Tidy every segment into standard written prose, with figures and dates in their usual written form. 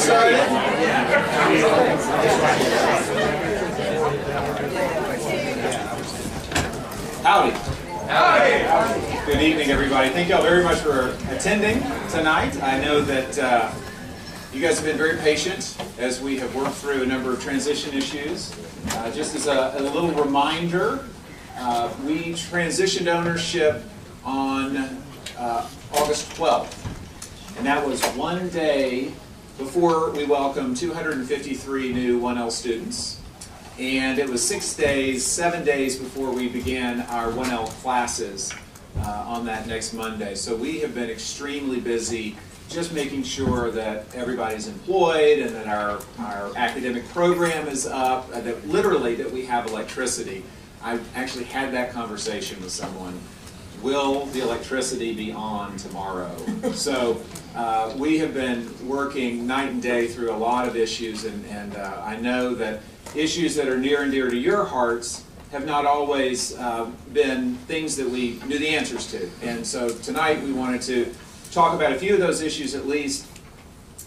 excited. Howdy. Howdy. Good evening, everybody. Thank you all very much for attending tonight. I know that you guys have been very patient as we have worked through a number of transition issues. Just as a little reminder, we transitioned ownership on August 12th. And that was one day before we welcomed 253 new 1L students. And it was 7 days before we began our 1L classes on that next Monday. So we have been extremely busy just making sure that everybody's employed and that our academic program is up, that we have electricity. I actually had that conversation with someone. Will the electricity be on tomorrow? So we have been working night and day through a lot of issues, and I know that issues that are near and dear to your hearts have not always been things that we knew the answers to. And so tonight we wanted to talk about a few of those issues, at least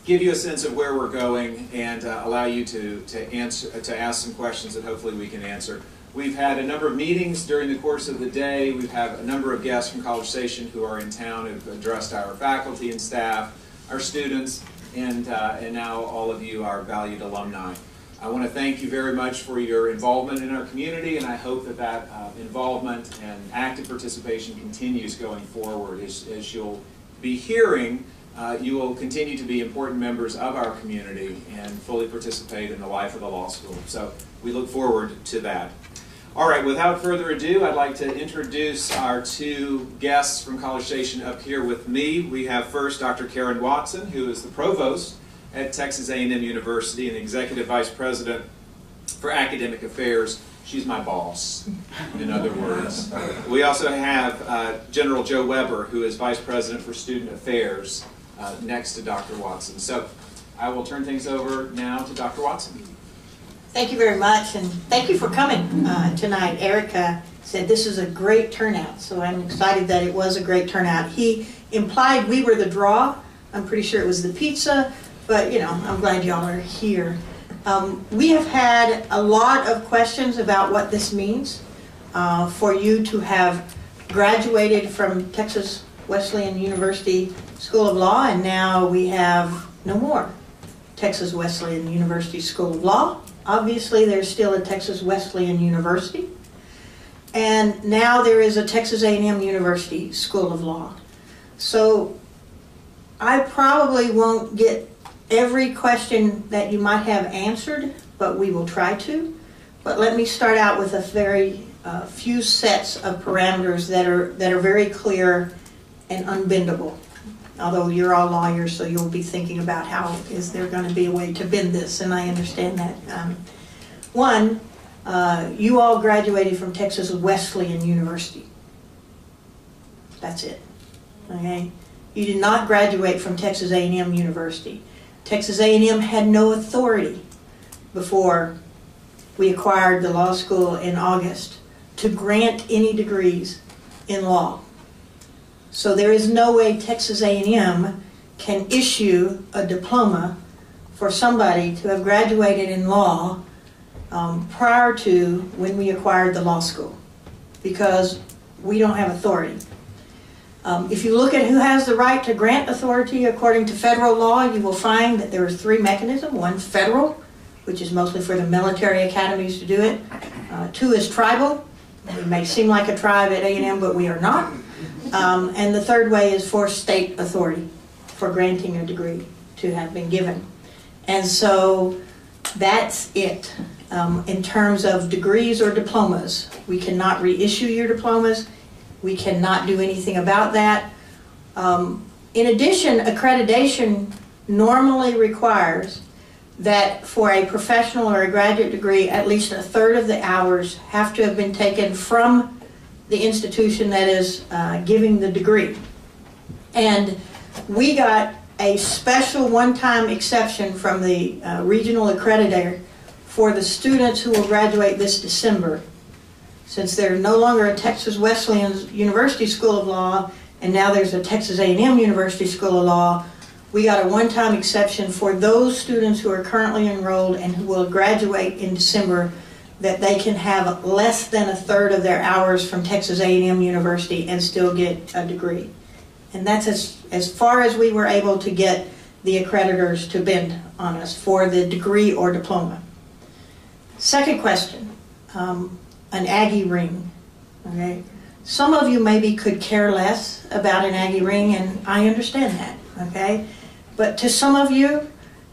give you a sense of where we're going, and allow you to ask some questions that hopefully we can answer. We've had a number of meetings during the course of the day. We've had a number of guests from College Station who are in town who've addressed our faculty and staff, our students, and now all of you, our valued alumni. I want to thank you very much for your involvement in our community, and I hope that that involvement and active participation continues going forward. As you'll be hearing, you will continue to be important members of our community and fully participate in the life of the law school. So we look forward to that. All right, without further ado, I'd like to introduce our two guests from College Station up here with me. We have first Dr. Karen Watson, who is the provost at Texas A&M University and Executive Vice President for Academic Affairs. She's my boss, in other words. We also have General Joe Weber, who is Vice President for Student Affairs, next to Dr. Watson. So I will turn things over now to Dr. Watson. Thank you very much, and thank you for coming tonight. Erica said this is a great turnout, so I'm excited that it was a great turnout. He implied we were the draw. I'm pretty sure it was the pizza, but you know, I'm glad y'all are here. We have had a lot of questions about what this means for you to have graduated from Texas Wesleyan University School of Law, and now we have no more Texas Wesleyan University School of Law. Obviously, there's still a Texas Wesleyan University, and now there is a Texas A&M University School of Law. So I probably won't get every question that you might have answered, but we will try to. But let me start out with a very few sets of parameters that are very clear and unbendable. Although you're all lawyers, so you'll be thinking about how is there going to be a way to bend this, and I understand that. One, you all graduated from Texas Wesleyan University. That's it. Okay? You did not graduate from Texas A&M University. Texas A&M had no authority before we acquired the law school in August to grant any degrees in law. So there is no way Texas A&M can issue a diploma for somebody to have graduated in law prior to when we acquired the law school, because we don't have authority. If you look at who has the right to grant authority according to federal law, you will find that there are three mechanisms. One, federal, which is mostly for the military academies to do it. Two is tribal. We may seem like a tribe at A&M, but we are not. And the third way is for state authority for granting a degree to have been given. And so that's it. In terms of degrees or diplomas, we cannot reissue your diplomas. We cannot do anything about that. In addition, accreditation normally requires that for a professional or a graduate degree, at least a third of the hours have to have been taken from the institution that is giving the degree. And we got a special one-time exception from the regional accreditor for the students who will graduate this December. Since there's no longer a Texas Wesleyan University School of Law, and now there's a Texas A&M University School of Law, We got a one-time exception for those students who are currently enrolled and who will graduate in December, that they can have less than a third of their hours from Texas A&M University and still get a degree. And that's as far as we were able to get the accreditors to bend on us for the degree or diploma. Second question, an Aggie ring. Okay? Some of you maybe could care less about an Aggie ring, and I understand that. Okay? But to some of you,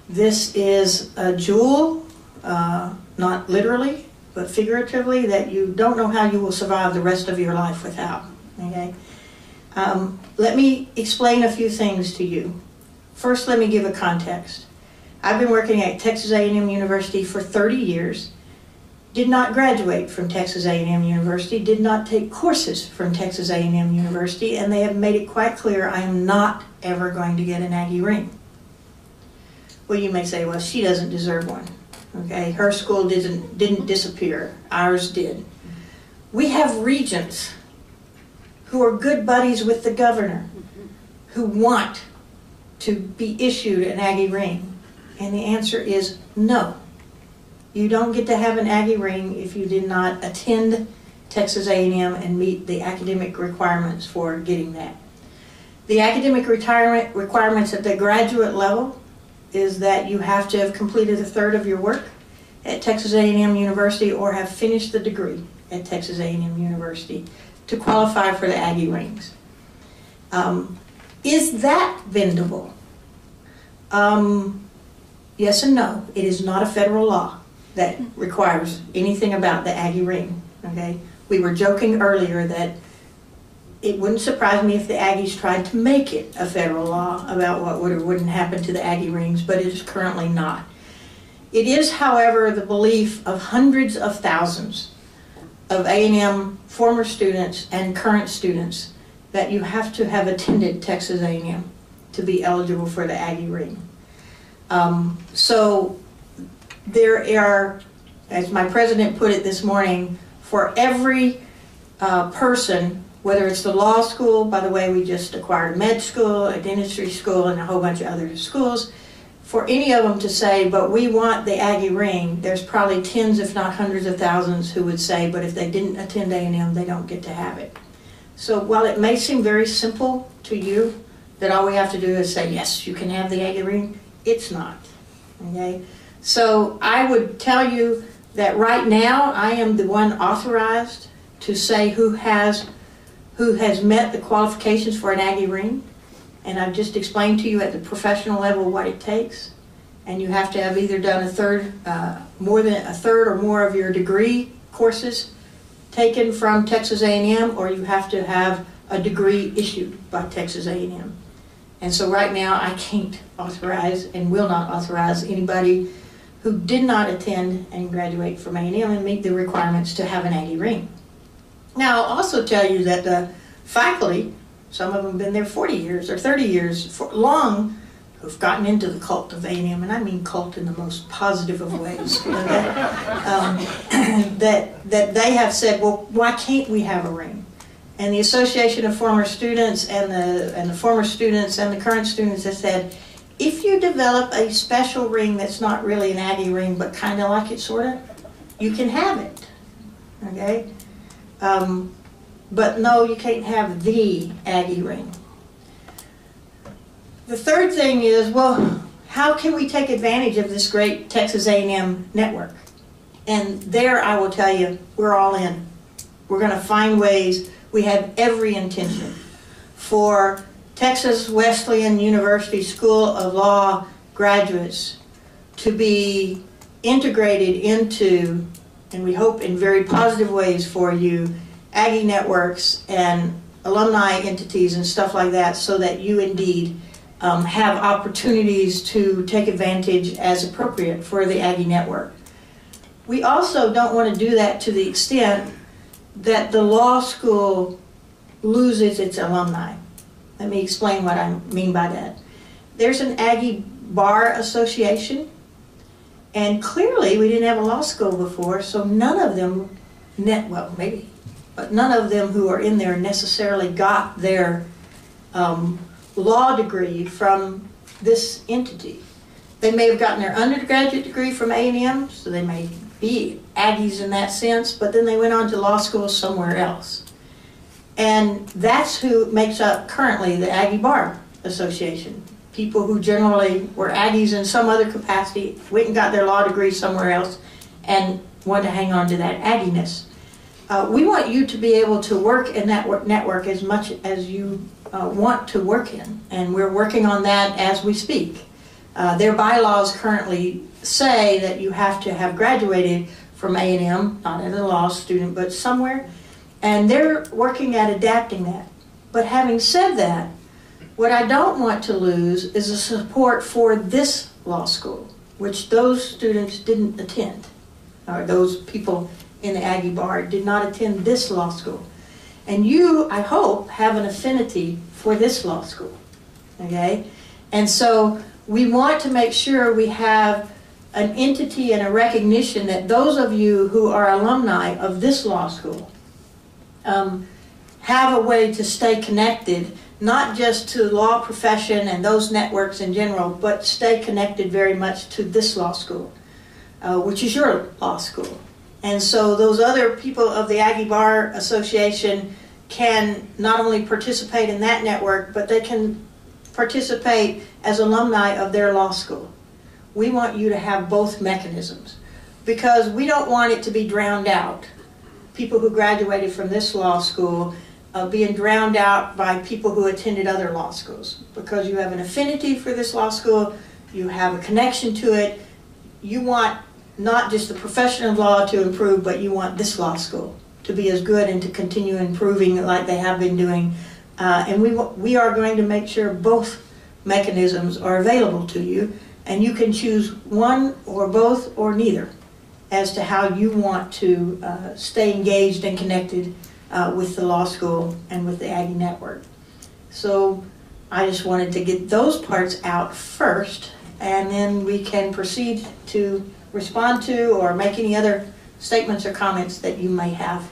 this is a jewel, not literally, but figuratively, that you don't know how you will survive the rest of your life without. Okay? Let me explain a few things to you. First, let me give a context. I've been working at Texas A&M University for 30 years, did not graduate from Texas A&M University, did not take courses from Texas A&M University, and they have made it quite clear I am not ever going to get an Aggie ring. Well, you may say, well, she doesn't deserve one. Okay, her school didn't disappear, ours did. We have regents who are good buddies with the governor who want to be issued an Aggie ring, and the answer is no. You don't get to have an Aggie ring if you did not attend Texas A&M and meet the academic requirements for getting that. The academic requirements at the graduate level is that you have to have completed a third of your work at Texas A&M University or have finished the degree at Texas A&M University to qualify for the Aggie rings. Is that bendable? Yes and no. It is not a federal law that requires anything about the Aggie ring. Okay? We were joking earlier that it wouldn't surprise me if the Aggies tried to make it a federal law about what would or wouldn't happen to the Aggie rings, but it is currently not. It is, however, the belief of hundreds of thousands of A&M former students and current students that you have to have attended Texas A&M to be eligible for the Aggie ring. So there are, as my president put it this morning, for every person, whether it's the law school, by the way, we just acquired med school, a dentistry school, and a whole bunch of other schools, for any of them to say, but we want the Aggie ring, there's probably tens, if not hundreds of thousands who would say, but if they didn't attend A&M, they don't get to have it. So while it may seem very simple to you, that all we have to do is say, yes, you can have the Aggie ring, it's not. Okay? So I would tell you that right now, I am the one authorized to say who has met the qualifications for an Aggie ring. And I've just explained to you at the professional level what it takes. And you have to have either done more than a third or more of your degree courses taken from Texas A&M, or you have to have a degree issued by Texas A&M. And so right now I can't authorize and will not authorize anybody who did not attend and graduate from A&M and meet the requirements to have an Aggie ring. Now I'll also tell you that the faculty, some of them have been there 40 years or 30 years, for long, who've gotten into the cult of A&M, and I mean cult in the most positive of ways, that they have said, well, why can't we have a ring? And the Association of Former Students and the former students and the current students have said, if you develop a special ring that's not really an Aggie ring, but kind of like it sort of, you can have it. Okay? But no, you can't have the Aggie ring. The third thing is, well, how can we take advantage of this great Texas A&M network? And there I will tell you, we're all in. We're going to find ways. We have every intention for Texas Wesleyan University School of Law graduates to be integrated into, and we hope in very positive ways for you, Aggie networks and alumni entities and stuff like that, so that you indeed have opportunities to take advantage as appropriate for the Aggie network. We also don't want to do that to the extent that the law school loses its alumni. Let me explain what I mean by that. There's an Aggie Bar Association, and clearly we didn't have a law school before, so none of them, well, maybe, but none of them who are in there necessarily got their law degree from this entity. They may have gotten their undergraduate degree from A&M, so they may be Aggies in that sense, but then they went on to law school somewhere else. And that's who makes up currently the Aggie Bar Association. People who generally were Aggies in some other capacity, went and got their law degree somewhere else, and want to hang on to that Aggie-ness. We want you to be able to work in that network as much as you want to work in, and we're working on that as we speak. Their bylaws currently say that you have to have graduated from A&M, not as a law student, but somewhere, and they're working at adapting that. But having said that, what I don't want to lose is the support for this law school, which those students didn't attend, or those people in the Aggie Bar did not attend this law school. And you, I hope, have an affinity for this law school, okay? And so we want to make sure we have an entity and a recognition that those of you who are alumni of this law school have a way to stay connected, not just to the law profession and those networks in general, but stay connected very much to this law school, which is your law school. And so those other people of the Aggie Bar Association can not only participate in that network, but they can participate as alumni of their law school. We want you to have both mechanisms because we don't want it to be drowned out. People who graduated from this law school being drowned out by people who attended other law schools. Because you have an affinity for this law school, you have a connection to it, you want not just the profession of law to improve, but you want this law school to be as good and to continue improving like they have been doing. And we are going to make sure both mechanisms are available to you, and you can choose one or both or neither as to how you want to stay engaged and connected with the law school and with the Aggie Network. So I just wanted to get those parts out first, and then we can proceed to respond to or make any other statements or comments that you may have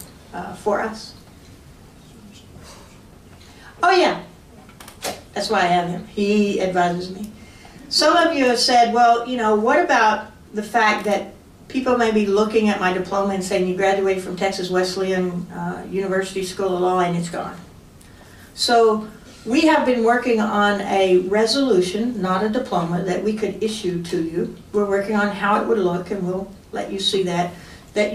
for us. Oh yeah, that's why I have him. He advises me. Some of you have said, well, you know, what about the fact that people may be looking at my diploma and saying you graduated from Texas Wesleyan University School of Law and it's gone. So we have been working on a resolution, not a diploma, that we could issue to you. We're working on how it would look, and we'll let you see that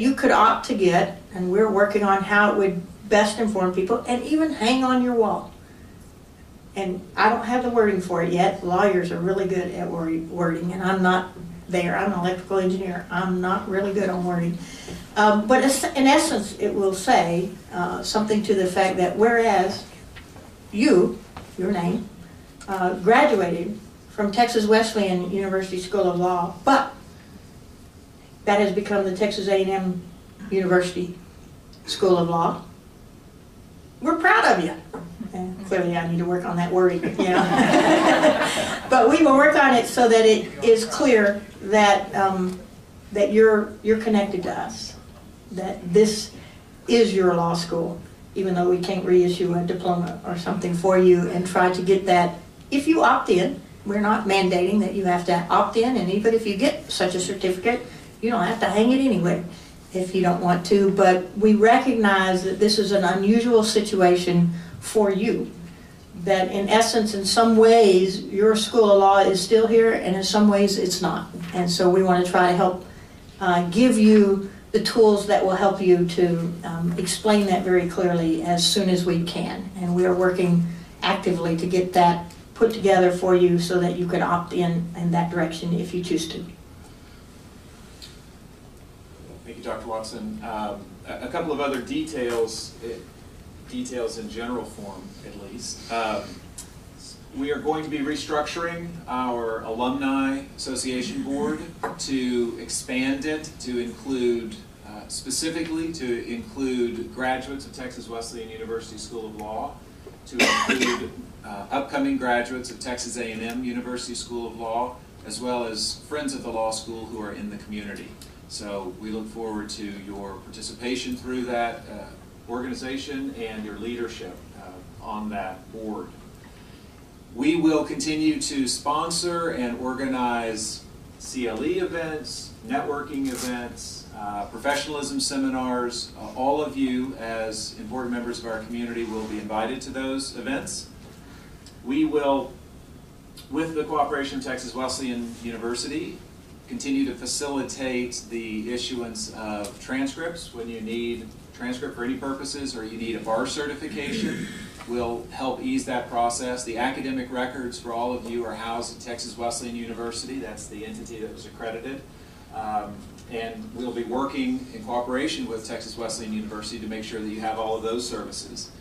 you could opt to get, and we're working on how it would best inform people and even hang on your wall. And I don't have the wording for it yet. Lawyers are really good at wording, and I'm not there. I'm an electrical engineer. I'm not really good on wording. But in essence, it will say something to the fact that whereas your name, graduated from Texas Wesleyan University School of Law, but that has become the Texas A&M University School of Law. We're proud of you. And clearly I need to work on that wording, you know. But we will work on it so that it is clear that that you're connected to us, that this is your law school, even though we can't reissue a diploma or something for you and try to get that. If you opt in, we're not mandating that you have to opt in, and even if you get such a certificate, you don't have to hang it anyway if you don't want to, but we recognize that this is an unusual situation for you, that in essence, in some ways, your School of Law is still here, and in some ways it's not. And so we want to try to help give you the tools that will help you to explain that very clearly as soon as we can. And we are working actively to get that put together for you so that you can opt in that direction if you choose to. Thank you, Dr. Watson. A couple of other details in general form, at least. We are going to be restructuring our Alumni Association Board to expand it to include, specifically to include graduates of Texas Wesleyan University School of Law, to include upcoming graduates of Texas A&M University School of Law, as well as friends of the law school who are in the community. So we look forward to your participation through that organization and your leadership on that board. We will continue to sponsor and organize CLE events, networking events, professionalism seminars. All of you, as important members of our community, will be invited to those events. We will, with the cooperation of Texas Wesleyan University, continue to facilitate the issuance of transcripts when you need transcript for any purposes or you need a bar certification. We'll help ease that process. The academic records for all of you are housed at Texas Wesleyan University. That's the entity that was accredited. And we'll be working in cooperation with Texas Wesleyan University to make sure that you have all of those services.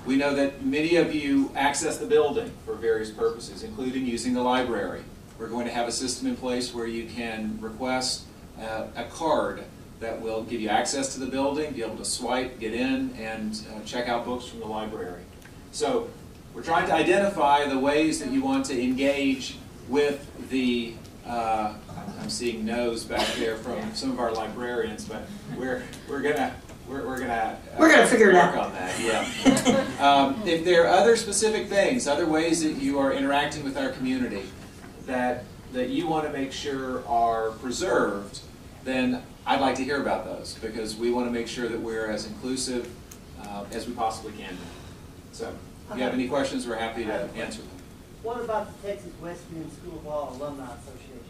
We know that many of you access the building for various purposes, including using the library. We're going to have a system in place where you can request a card that will give you access to the building, be able to swipe, get in, and check out books from the library. So we're trying to identify the ways that you want to engage with the, I'm seeing no's back there from some of our librarians, but we're gonna figure it out on that. Yeah. If there are other specific things, other ways that you are interacting with our community that you want to make sure are preserved, then I'd like to hear about those, because we want to make sure that we're as inclusive as we possibly can be. So, if you have any questions, we're happy to answer them. What about the Texas Wesleyan School of Law Alumni Association?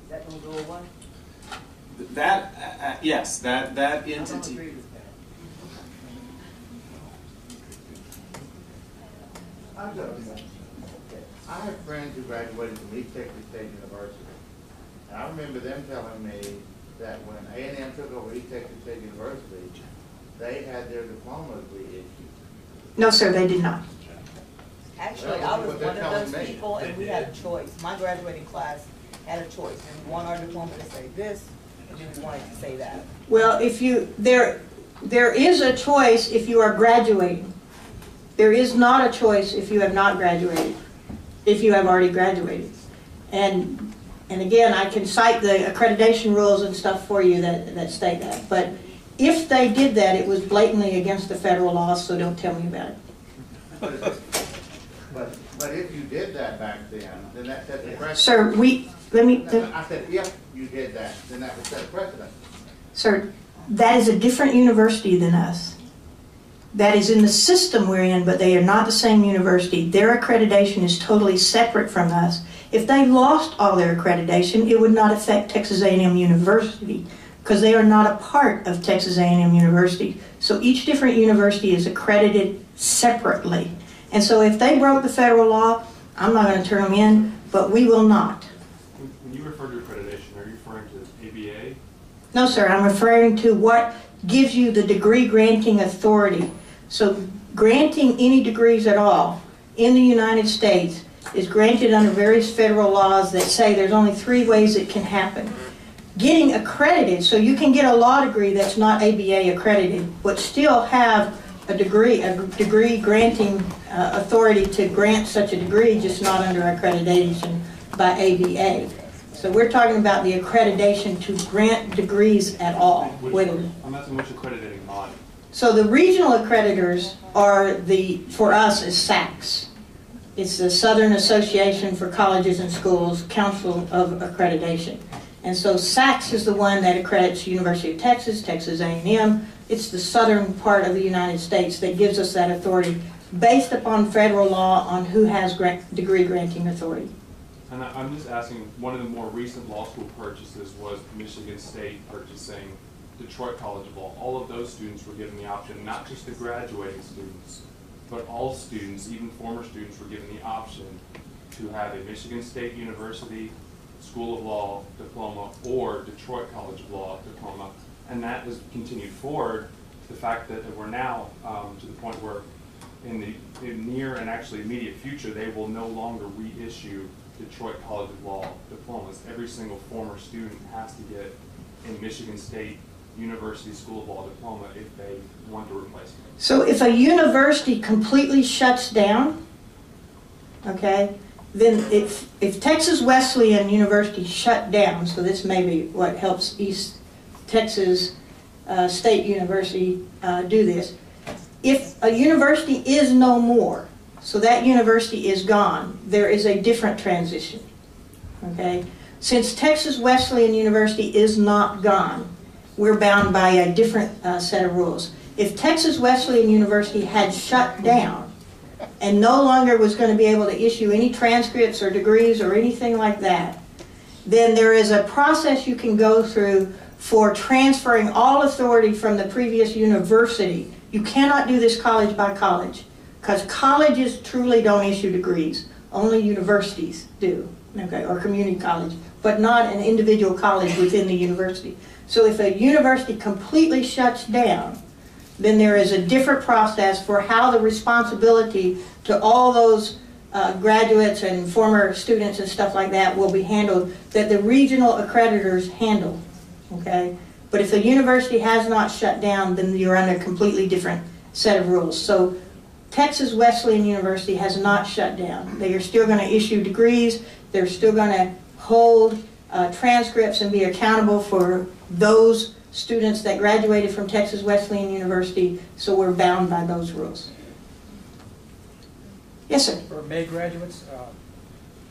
Is that going to go away? That, yes, that entity. I don't agree with that. I have friends who graduated from East Texas State University, and I remember them telling me that when A&M took over East Texas State University, they had their diplomas reissued. No, sir, they did not. Actually, I was one of those people, and we had a choice. My graduating class had a choice. And we want our diploma to say this, and then we wanted to say that. Well, there is a choice if you are graduating. There is not a choice if you have not graduated, if you have already graduated. And again, I can cite the accreditation rules and stuff for you that state that. But if they did that, it was blatantly against the federal law, so don't tell me about it. But if you did that back then that set the precedent. Sir, I said if you did that, then that would set a precedent. Sir, that is a different university than us. That is in the system we're in, but they are not the same university. Their accreditation is totally separate from us. If they lost all their accreditation, it would not affect Texas A&M University, because they are not a part of Texas A&M University. So each different university is accredited separately. And so if they broke the federal law, I'm not going to turn them in, but we will not. When you refer to accreditation, are you referring to ABA? No, sir, I'm referring to what gives you the degree granting authority. So granting any degrees at all in the United States is granted under various federal laws that say there's only 3 ways it can happen. Getting accredited, so you can get a law degree that's not ABA accredited, but still have a degree granting authority to grant such a degree, just not under accreditation by ABA. So we're talking about the accreditation to grant degrees at all. I'm not so much accrediting body. So the regional accreditors are for us is SACS. It's the Southern Association for Colleges and Schools Council of Accreditation. And so SACS is the one that accredits University of Texas, Texas A&M. It's the southern part of the United States that gives us that authority based upon federal law on who has degree granting authority. And I'm just asking, one of the more recent law school purchases was Michigan State purchasing Detroit College of Law. All of those students were given the option, not just the graduating students, but all students, even former students, were given the option to have a Michigan State University School of Law diploma or Detroit College of Law diploma. And that has continued forward to the fact that we're now to the point where in the near and actually immediate future, they will no longer reissue Detroit College of Law diplomas. Every single former student has to get a Michigan State University School of Law diploma if they want to replace it. So if a university completely shuts down, okay, then if Texas Wesleyan University shut down, so this may be what helps East Texas State University do this. If a university is no more, So that university is gone. There is a different transition. Okay? Since Texas Wesleyan University is not gone, we're bound by a different set of rules. If Texas Wesleyan University had shut down and no longer was going to be able to issue any transcripts or degrees or anything like that, then there is a process you can go through for transferring all authority from the previous university. You cannot do this college by college, because colleges truly don't issue degrees. Only universities do, okay, or community college, but not an individual college within the university. So if a university completely shuts down, then there is a different process for how the responsibility to all those graduates and former students and stuff like that will be handled, that the regional accreditors handle, okay? But if the university has not shut down, then you're under a completely different set of rules. So Texas Wesleyan University has not shut down. They are still going to issue degrees. They're still going to hold transcripts and be accountable for those students that graduated from Texas Wesleyan University, so we're bound by those rules. Yes, sir. For May graduates,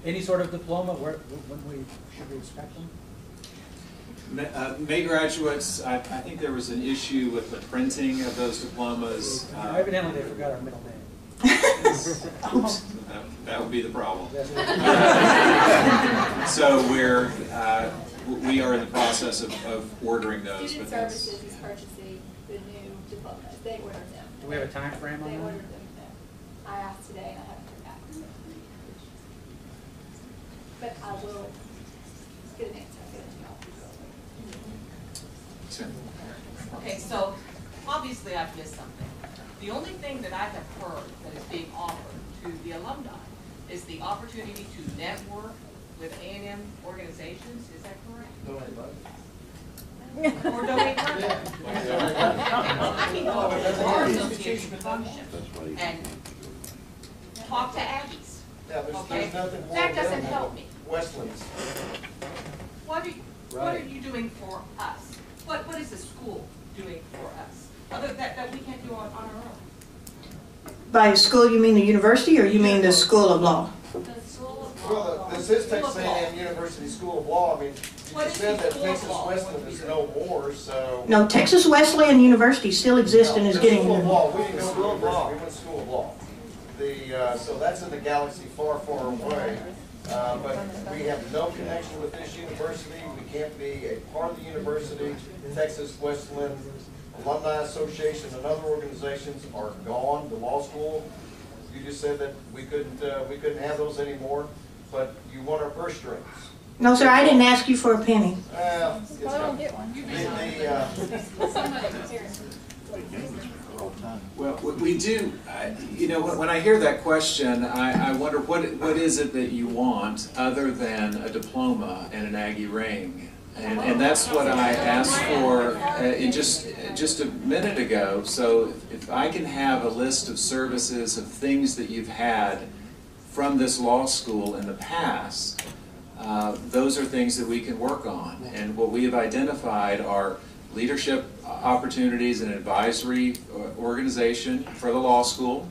any sort of diploma, should we expect them? May graduates, I think there was an issue with the printing of those diplomas. Evidently they forgot our middle name. Oops. That would be the problem. So we are in the process of ordering those. Student Services is purchasing the new diplomas. They ordered them. Do we have a time frame on They that? ordered them. I asked today and I haven't heard back. But I will get an answer. Okay, so obviously I've missed something. The only thing that I have heard that is being offered to the alumni is the opportunity to network with A&M organizations. Is that correct? Or donate money. I can go to the bar association function and talk to Aggies. Yeah, Okay? there's nothing more That doesn't than help me. Wesleyans. What are you doing for us? What is the school doing for us? Other that we can't do on our own? By school, you mean the university, or you mean the School of Law? The School of Well, Law. this is Texas A&M University School of Law. I mean, you What just is said the that School of Texas Law? Wesleyan is no more, so. No, Texas Wesleyan University still exists and is The getting... School of Law, we didn't go to university, we went to School of Law. So that's in the galaxy far, far away. But we have no connection with this university. We can't be a part of the university. Texas Wesleyan Alumni Association and other organizations are gone. The law school, you just said that we couldn't have those anymore, but you want our purse strings. No, sir, I didn't ask you for a penny. Well, I don't get one. Well, we do, you know, when I hear that question, I wonder what is it that you want other than a diploma and an Aggie ring? And that's what I asked for in just a minute ago. So if I can have a list of services, of things that you've had from this law school in the past, those are things that we can work on. And what we have identified are leadership opportunities and advisory organization for the law school.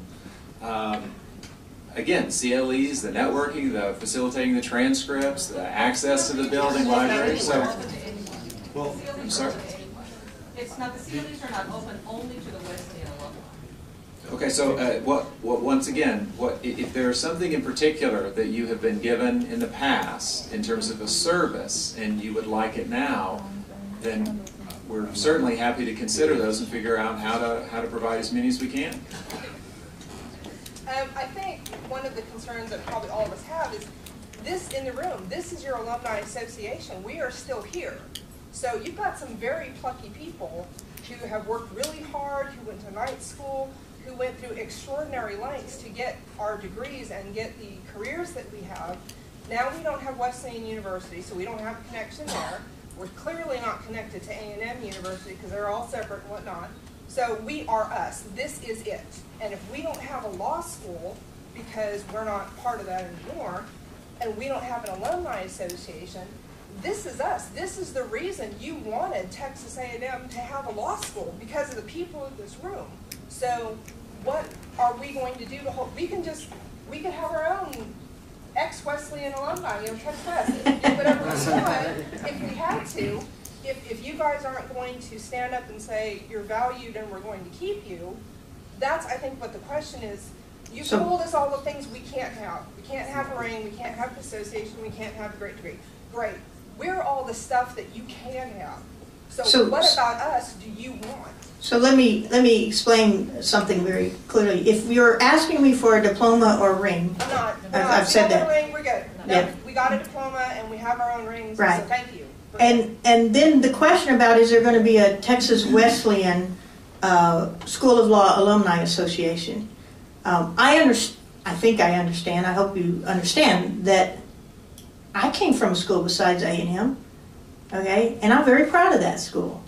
Again, CLEs, the networking, the facilitating the transcripts, the access to the building, library. So, well, I'm sorry. It's not, the CLEs are not open only to the Wesleyan alumni. Okay, so once again, if there is something in particular that you have been given in the past in terms of a service and you would like it now, then we're certainly happy to consider those and figure out how to provide as many as we can. I think one of the concerns that probably all of us have is this in the room. This is your alumni association. We are still here. So you've got some very plucky people who have worked really hard, who went to night school, who went through extraordinary lengths to get our degrees and get the careers that we have. Now we don't have Wesleyan University, so we don't have a connection there. We're clearly not connected to A&M University because they're all separate and whatnot. So we are us. This is it. And if we don't have a law school, because we're not part of that anymore, and we don't have an alumni association, this is us. This is the reason you wanted Texas A&M to have a law school, because of the people in this room. So what are we going to do to hold, we could have our own ex-Wesleyan alumni, Tex West, do whatever we want if we had to. If you guys aren't going to stand up and say you're valued and we're going to keep you, that's, I think, what the question is. You told us all the things we can't have. We can't have a ring, we can't have an association, we can't have a great degree. Great. We're all the stuff that you can have. So what about us do you want? So let me explain something very clearly. If you're asking me for a diploma or ring, I've said that. Ring, we're good. No, yeah. We got a diploma and we have our own rings, right. So thank you. And then the question about, is there going to be a Texas Wesleyan School of Law Alumni Association? I think I understand, I hope you understand, that I came from a school besides A&M, okay? And I'm very proud of that school.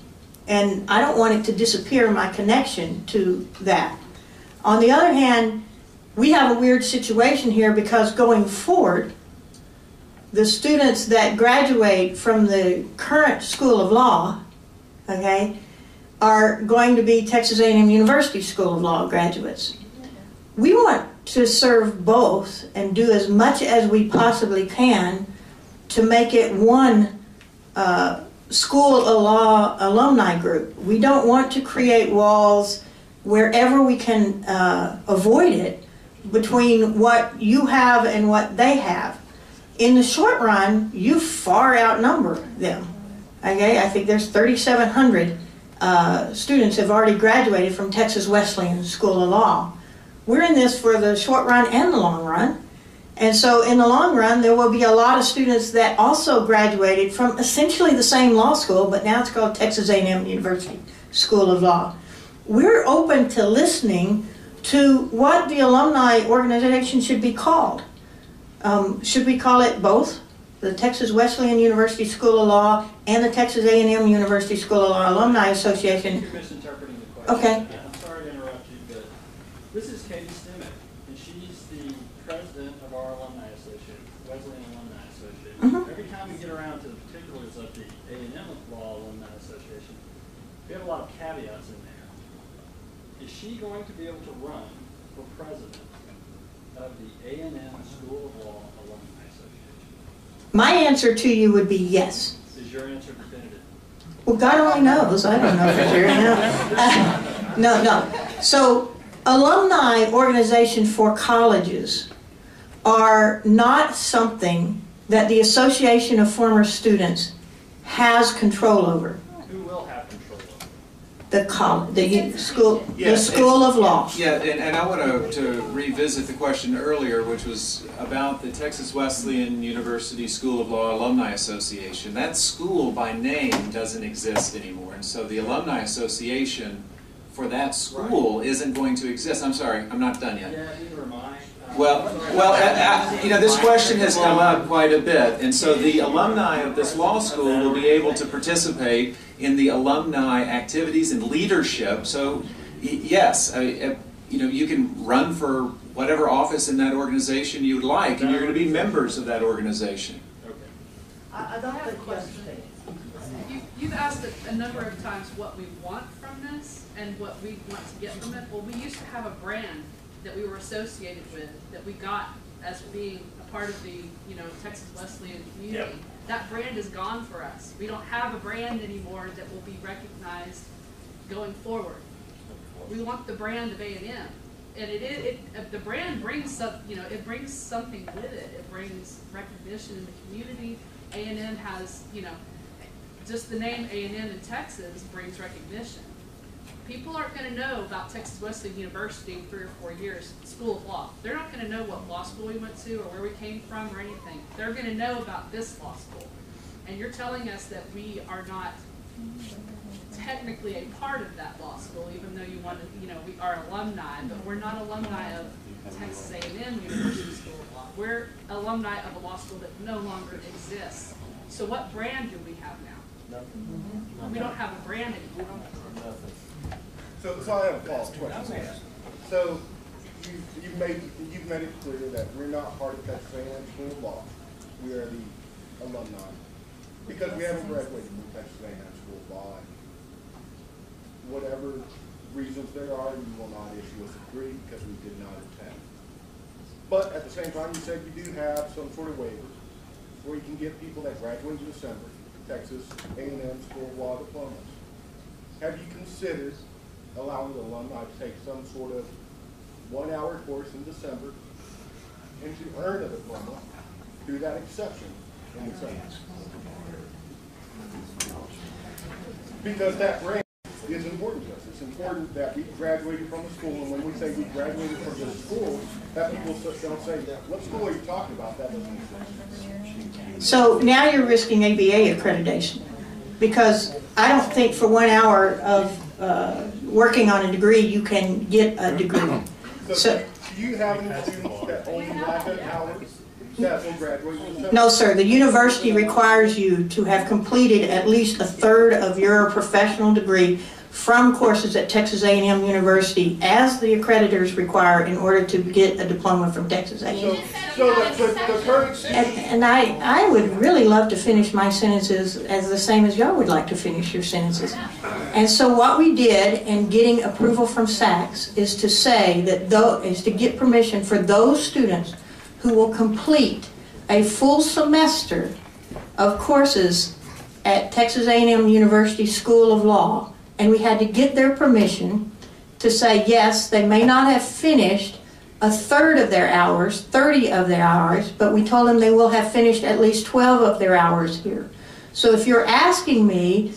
And I don't want it to disappear, my connection to that. On the other hand, we have a weird situation here because going forward, the students that graduate from the current School of Law, okay, are going to be Texas A&M University School of Law graduates. We want to serve both and do as much as we possibly can to make it one School of Law alumni group. We don't want to create walls wherever we can avoid it between what you have and what they have. In the short run, you far outnumber them. Okay, I think there's 3,700 students have already graduated from Texas Wesleyan School of Law. We're in this for the short run and the long run. And so in the long run, there will be a lot of students that also graduated from essentially the same law school, but now it's called Texas A&M University School of Law. We're open to listening to what the alumni organization should be called. Should we call it both? The Texas Wesleyan University School of Law and the Texas A&M University School of Law Alumni Association? You're misinterpreting the question. Okay. I'm sorry to interrupt you, but this is Katie Stimmick, and she's the president of our Alumni Association, Wesleyan Alumni Association. Mm-hmm. Every time we get around to the particulars of the A&M Law Alumni Association, we have a lot of caveats in there. Is she going to be able to run for president of the A&M School of Law Alumni Association? My answer to you would be yes. Is your answer definitive? Well, God only knows. I don't know for sure. No. So, alumni organizations for colleges are not something that the Association of Former Students has control over. Who will have control over? The School of Law. Yeah, and I want to revisit the question earlier, which was about the Texas Wesleyan University School of Law Alumni Association. That school by name doesn't exist anymore, and so the Alumni Association for that school isn't going to exist. I'm sorry, I'm not done yet. Yeah, neither am I. Well, you know, this question has come up quite a bit, and so the alumni of this law school will be able to participate in the alumni activities and leadership. So, yes, you know, you can run for whatever office in that organization you would like, and you're going to be members of that organization. Okay. I don't think You've asked a number of times what we want from this and what we want to get from it. Well, we used to have a brand that we were associated with, that we got as being a part of the, you know, Texas Wesleyan community. Yep. That brand is gone for us. We don't have a brand anymore that will be recognized going forward. We want the brand of A&M, and the brand brings some, you know, it brings something with it. It brings recognition in the community. A&M has, you know, just the name A&M in Texas brings recognition. People aren't going to know about Texas Wesleyan University in 3 or 4 years, School of Law. They're not going to know what law school we went to or where we came from or anything. They're going to know about this law school. And you're telling us that we are not technically a part of that law school, even though you want to, you know, we are alumni, but we're not alumni of Texas A&M University School of Law. We're alumni of a law school that no longer exists. So what brand do we have now? Nothing. We don't have a brand anymore. Nothing. So I have a follow-up question. So you've made it clear that we're not part of Texas A&M School of Law. We are the alumni because we haven't graduated from Texas A&M School of Law. And whatever reasons there are, we will not issue a degree because we did not attend. But at the same time, you said you do have some sort of waiver where you can get people that graduate in December, Texas A&M School of Law diplomas. Have you considered allowing the alumni to take some sort of 1-hour course in December and to earn a diploma through that exception in December? Because that range is important to us. It's important that we graduated from a school, and when we say we graduated from this school, that people don't say, what school are you talking about? That doesn't make sense. So now you're risking ABA accreditation, because I don't think for 1 hour of working on a degree you can get a degree. So do you have any students that only lack an hour that will graduate? No, sir. The university requires you to have completed at least a third of your professional degree from courses at Texas A&M University, as the accreditors require in order to get a diploma from Texas A&M. So the current students... And I would really love to finish my sentences as the same as y'all would like to finish your sentences. And so what we did in getting approval from SACS is to say that is to get permission for those students who will complete a full semester of courses at Texas A&M University School of Law. And we had to get their permission to say, yes, they may not have finished a third of their hours, 30 of their hours, but we told them they will have finished at least 12 of their hours here. So if you're asking me,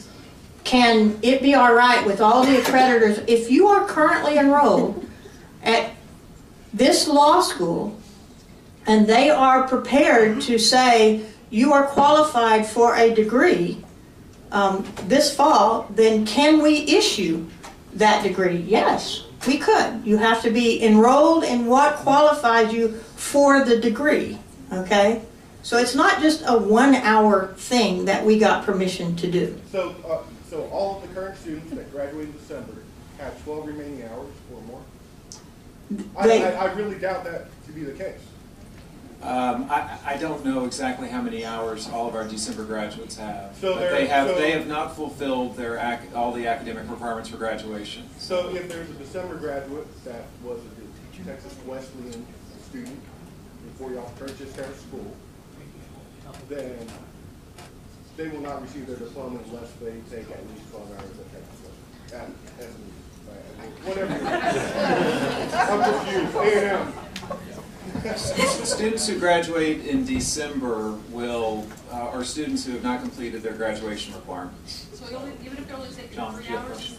can it be all right with all the accreditors, if you are currently enrolled at this law school and they are prepared to say you are qualified for a degree this fall, then can we issue that degree? Yes, we could. You have to be enrolled in what qualifies you for the degree, okay? So it's not just a 1 hour thing that we got permission to do. So all of the current students that graduate in December have 12 remaining hours or more? I really doubt that to be the case. I don't know exactly how many hours all of our December graduates have. So but they have not fulfilled all the academic requirements for graduation. So if there's a December graduate that was a Texas Wesleyan student before y'all purchased their school, then they will not receive their diploma unless they take at least 12 hours at Texas Wesleyan. Whatever. I'm confused. A&M. Students who graduate in December are students who have not completed their graduation requirements. So even if they're only taking 3 hours?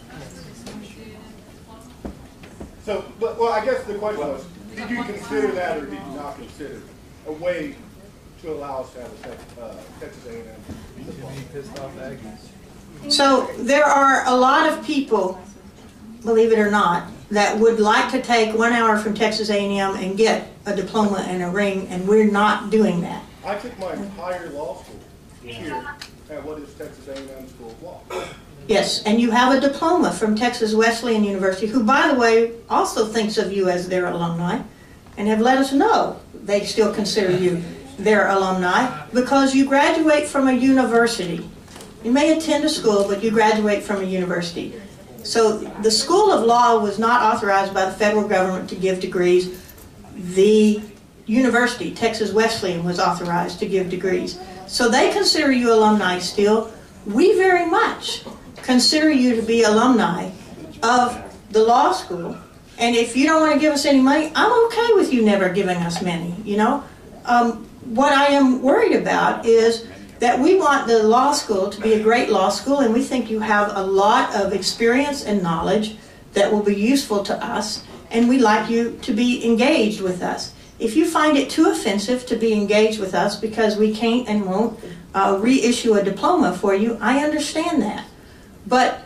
So, well, I guess the question was, did you consider that or did you not consider a way to allow us to have a Texas A&M diploma? So there are a lot of people, believe it or not, that would like to take 1 hour from Texas A&M and get a diploma and a ring, and we're not doing that. I took my entire law school here at what is Texas A&M School of Law. Yes, and you have a diploma from Texas Wesleyan University, who, by the way, also thinks of you as their alumni, and have let us know they still consider you their alumni because you graduate from a university. You may attend a school, but you graduate from a university. So the School of Law was not authorized by the federal government to give degrees. The university, Texas Wesleyan, was authorized to give degrees. So they consider you alumni still. We very much consider you to be alumni of the law school. And if you don't want to give us any money, I'm okay with you never giving us money, you know. What I am worried about is that we want the law school to be a great law school, and we think you have a lot of experience and knowledge that will be useful to us, and we'd like you to be engaged with us. If you find it too offensive to be engaged with us because we can't and won't reissue a diploma for you, I understand that. But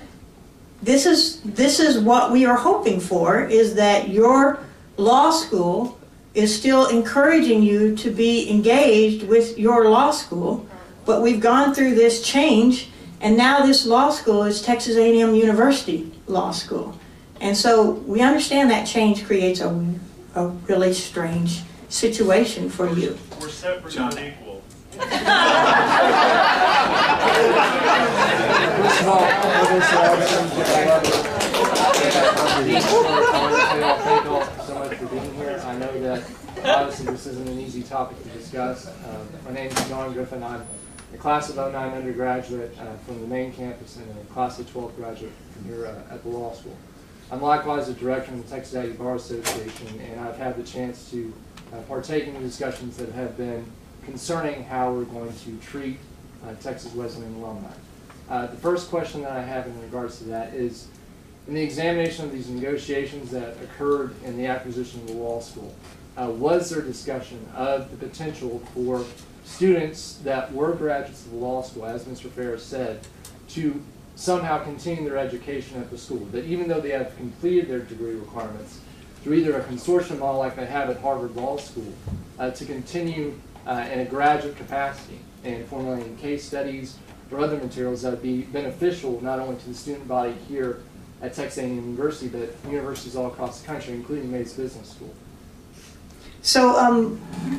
this is what we are hoping for, is that your law school is still encouraging you to be engaged with your law school. But we've gone through this change, and now this law school is Texas A&M University Law School. And so we understand that change creates a really strange situation for you. We're separate but equal. Small, Thank you all so much for being here. I know that obviously this isn't an easy topic to discuss. My name is John Griffin. I'm a class of '09 undergraduate from the main campus and a class of 12 graduate from here at the law school. I'm likewise the director of the Texas A&M Bar Association, and I've had the chance to partake in the discussions that have been concerning how we're going to treat Texas Wesleyan alumni. The first question that I have in regards to that is, in the examination of these negotiations that occurred in the acquisition of the law school, was there discussion of the potential for students that were graduates of the law school, as Mr. Ferris said, to somehow continue their education at the school? That even though they have completed their degree requirements, through either a consortium model like they have at Harvard Law School, to continue in a graduate capacity and formulating case studies or other materials that would be beneficial not only to the student body here at Texas A&M University, but universities all across the country, including Mays Business School. So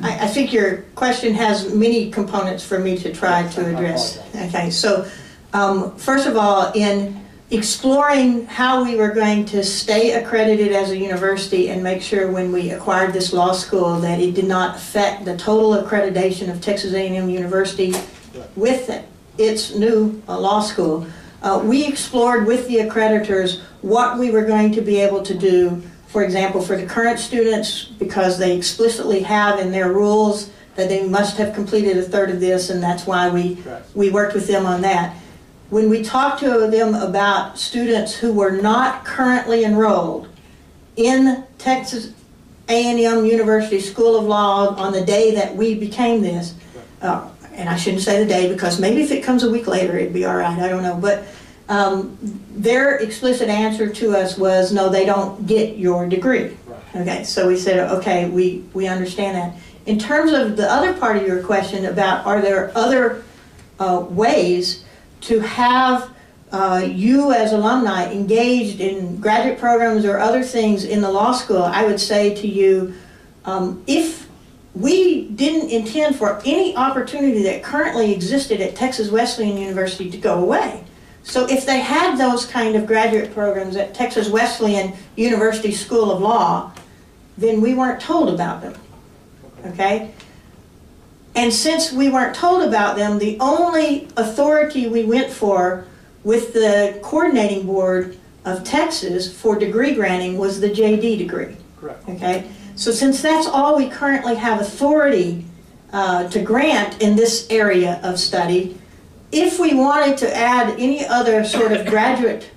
I think your question has many components for me to try to address. Okay, so first of all, in exploring how we were going to stay accredited as a university and make sure when we acquired this law school that it did not affect the total accreditation of Texas A&M University with its new law school, we explored with the accreditors what we were going to be able to do, for example, for the current students, because they explicitly have in their rules that they must have completed a third of this, and that's why we worked with them on that. When we talked to them about students who were not currently enrolled in Texas A&M University School of Law on the day that we became this, and I shouldn't say the day because maybe if it comes a week later it'd be all right, I don't know, but their explicit answer to us was, no, they don't get your degree. Okay, so we said, okay, we understand that. In terms of the other part of your question about are there other ways to have you as alumni engaged in graduate programs or other things in the law school, I would say to you, if we didn't intend for any opportunity that currently existed at Texas Wesleyan University to go away. So if they had those kind of graduate programs at Texas Wesleyan University School of Law, then we weren't told about them, okay? And since we weren't told about them, the only authority we went for with the coordinating board of Texas for degree granting was the JD degree. Correct. Okay? So since that's all we currently have authority to grant in this area of study, if we wanted to add any other sort of graduate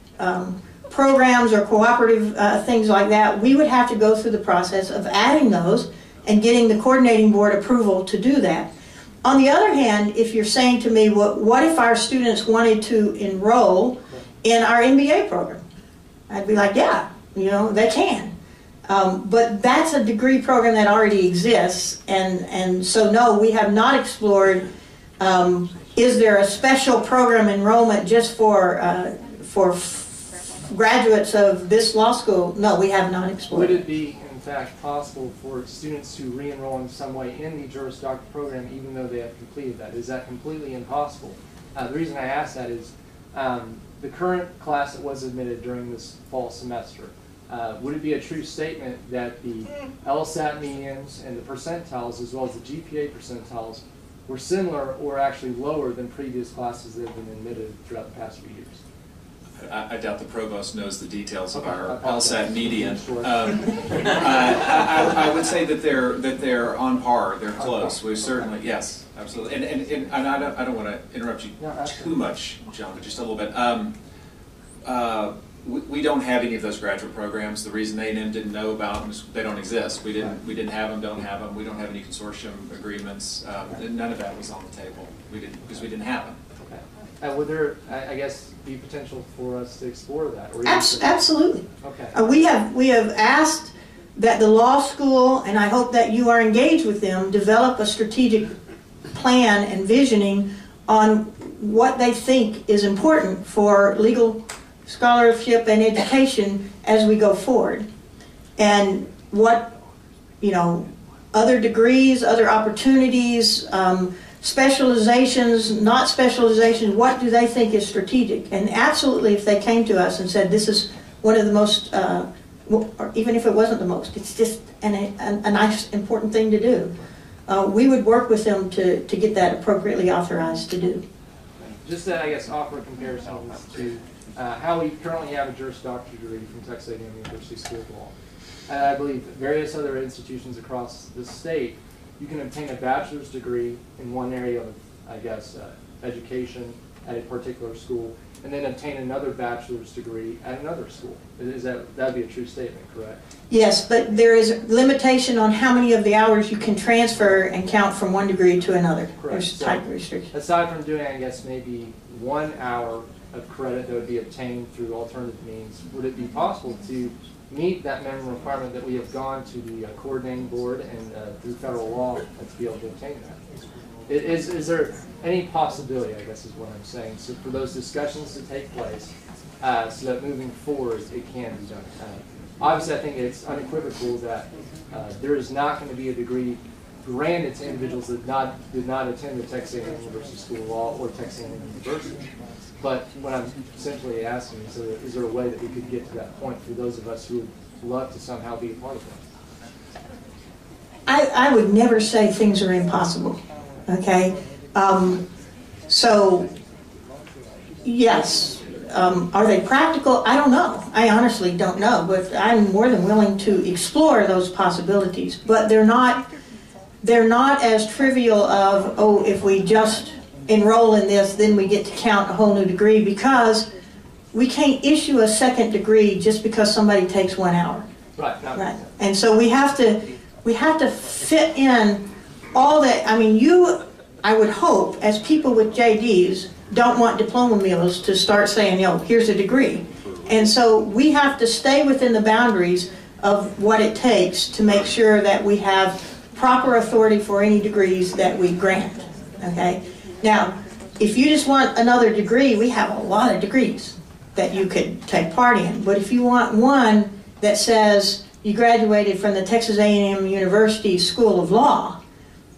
programs or cooperative things like that, we would have to go through the process of adding those and getting the coordinating board approval to do that. On the other hand, if you're saying to me, what if our students wanted to enroll in our MBA program? I'd be like, yeah, you know, they can. But that's a degree program that already exists, and so no, we have not explored, is there a special program enrollment just for graduates of this law school? No, we have not explored. Would it be in fact possible for students to re-enroll in some way in the Juris Doctor program even though they have completed that? Is that completely impossible? The reason I ask that is the current class that was admitted during this fall semester, would it be a true statement that the LSAT medians and the percentiles as well as the GPA percentiles were similar or actually lower than previous classes that have been admitted throughout the past few years? I doubt the provost knows the details of our LSAT median. I would say that they're on par. They're close. We certainly, yes, absolutely. And I don't want to interrupt you too much, John, but just a little bit. We don't have any of those graduate programs. The reason A&M didn't know about them is they don't exist. We didn't have them, don't have them. We don't have any consortium agreements. None of that was on the table. Because we didn't have them. Okay. Would there, I guess, be potential for us to explore that? Or Absolutely. Okay. We have asked that the law school, and I hope that you are engaged with them, develop a strategic plan and visioning on what they think is important for legal scholarship and education as we go forward, and what, you know, other degrees, other opportunities, specializations, not specializations, what do they think is strategic? And absolutely, if they came to us and said, this is one of the most, or even if it wasn't the most, it's just a nice, important thing to do. We would work with them to get that appropriately authorized to do. Just to, I guess, offer a comparison to how we currently have a Juris Doctor degree from Texas A&M University School of Law. I believe various other institutions across the state, you can obtain a bachelor's degree in one area of, I guess, education at a particular school, and then obtain another bachelor's degree at another school. That'd be a true statement, correct? Yes, but there is limitation on how many of the hours you can transfer and count from one degree to another. Correct. There's type restrictions. Aside from doing, I guess, maybe 1 hour of credit that would be obtained through alternative means, would it be possible to meet that minimum requirement that we have gone to the coordinating board and through federal law to be able to obtain that? Is there any possibility, I guess is what I'm saying, so for those discussions to take place so that moving forward it can be done? Obviously, I think it's unequivocal that there is not going to be a degree granted to individuals that did not attend the Texas A&M University School of Law or Texas A&M University. But what I'm simply asking is there a way that we could get to that point for those of us who would love to somehow be a part of that? I would never say things are impossible, okay? So, yes. Are they practical? I don't know. I honestly don't know, but I'm more than willing to explore those possibilities. But they're not as trivial of, oh, if we just enroll in this, then we get to count a whole new degree, because we can't issue a second degree just because somebody takes 1 hour. Right. Right. And so we have to fit in all that. I mean, I would hope, as people with JDs don't want diploma mills to start saying, yo, here's a degree. And so we have to stay within the boundaries of what it takes to make sure that we have proper authority for any degrees that we grant. Okay? Now, if you just want another degree, we have a lot of degrees that you could take part in. But if you want one that says you graduated from the Texas A&M University School of Law,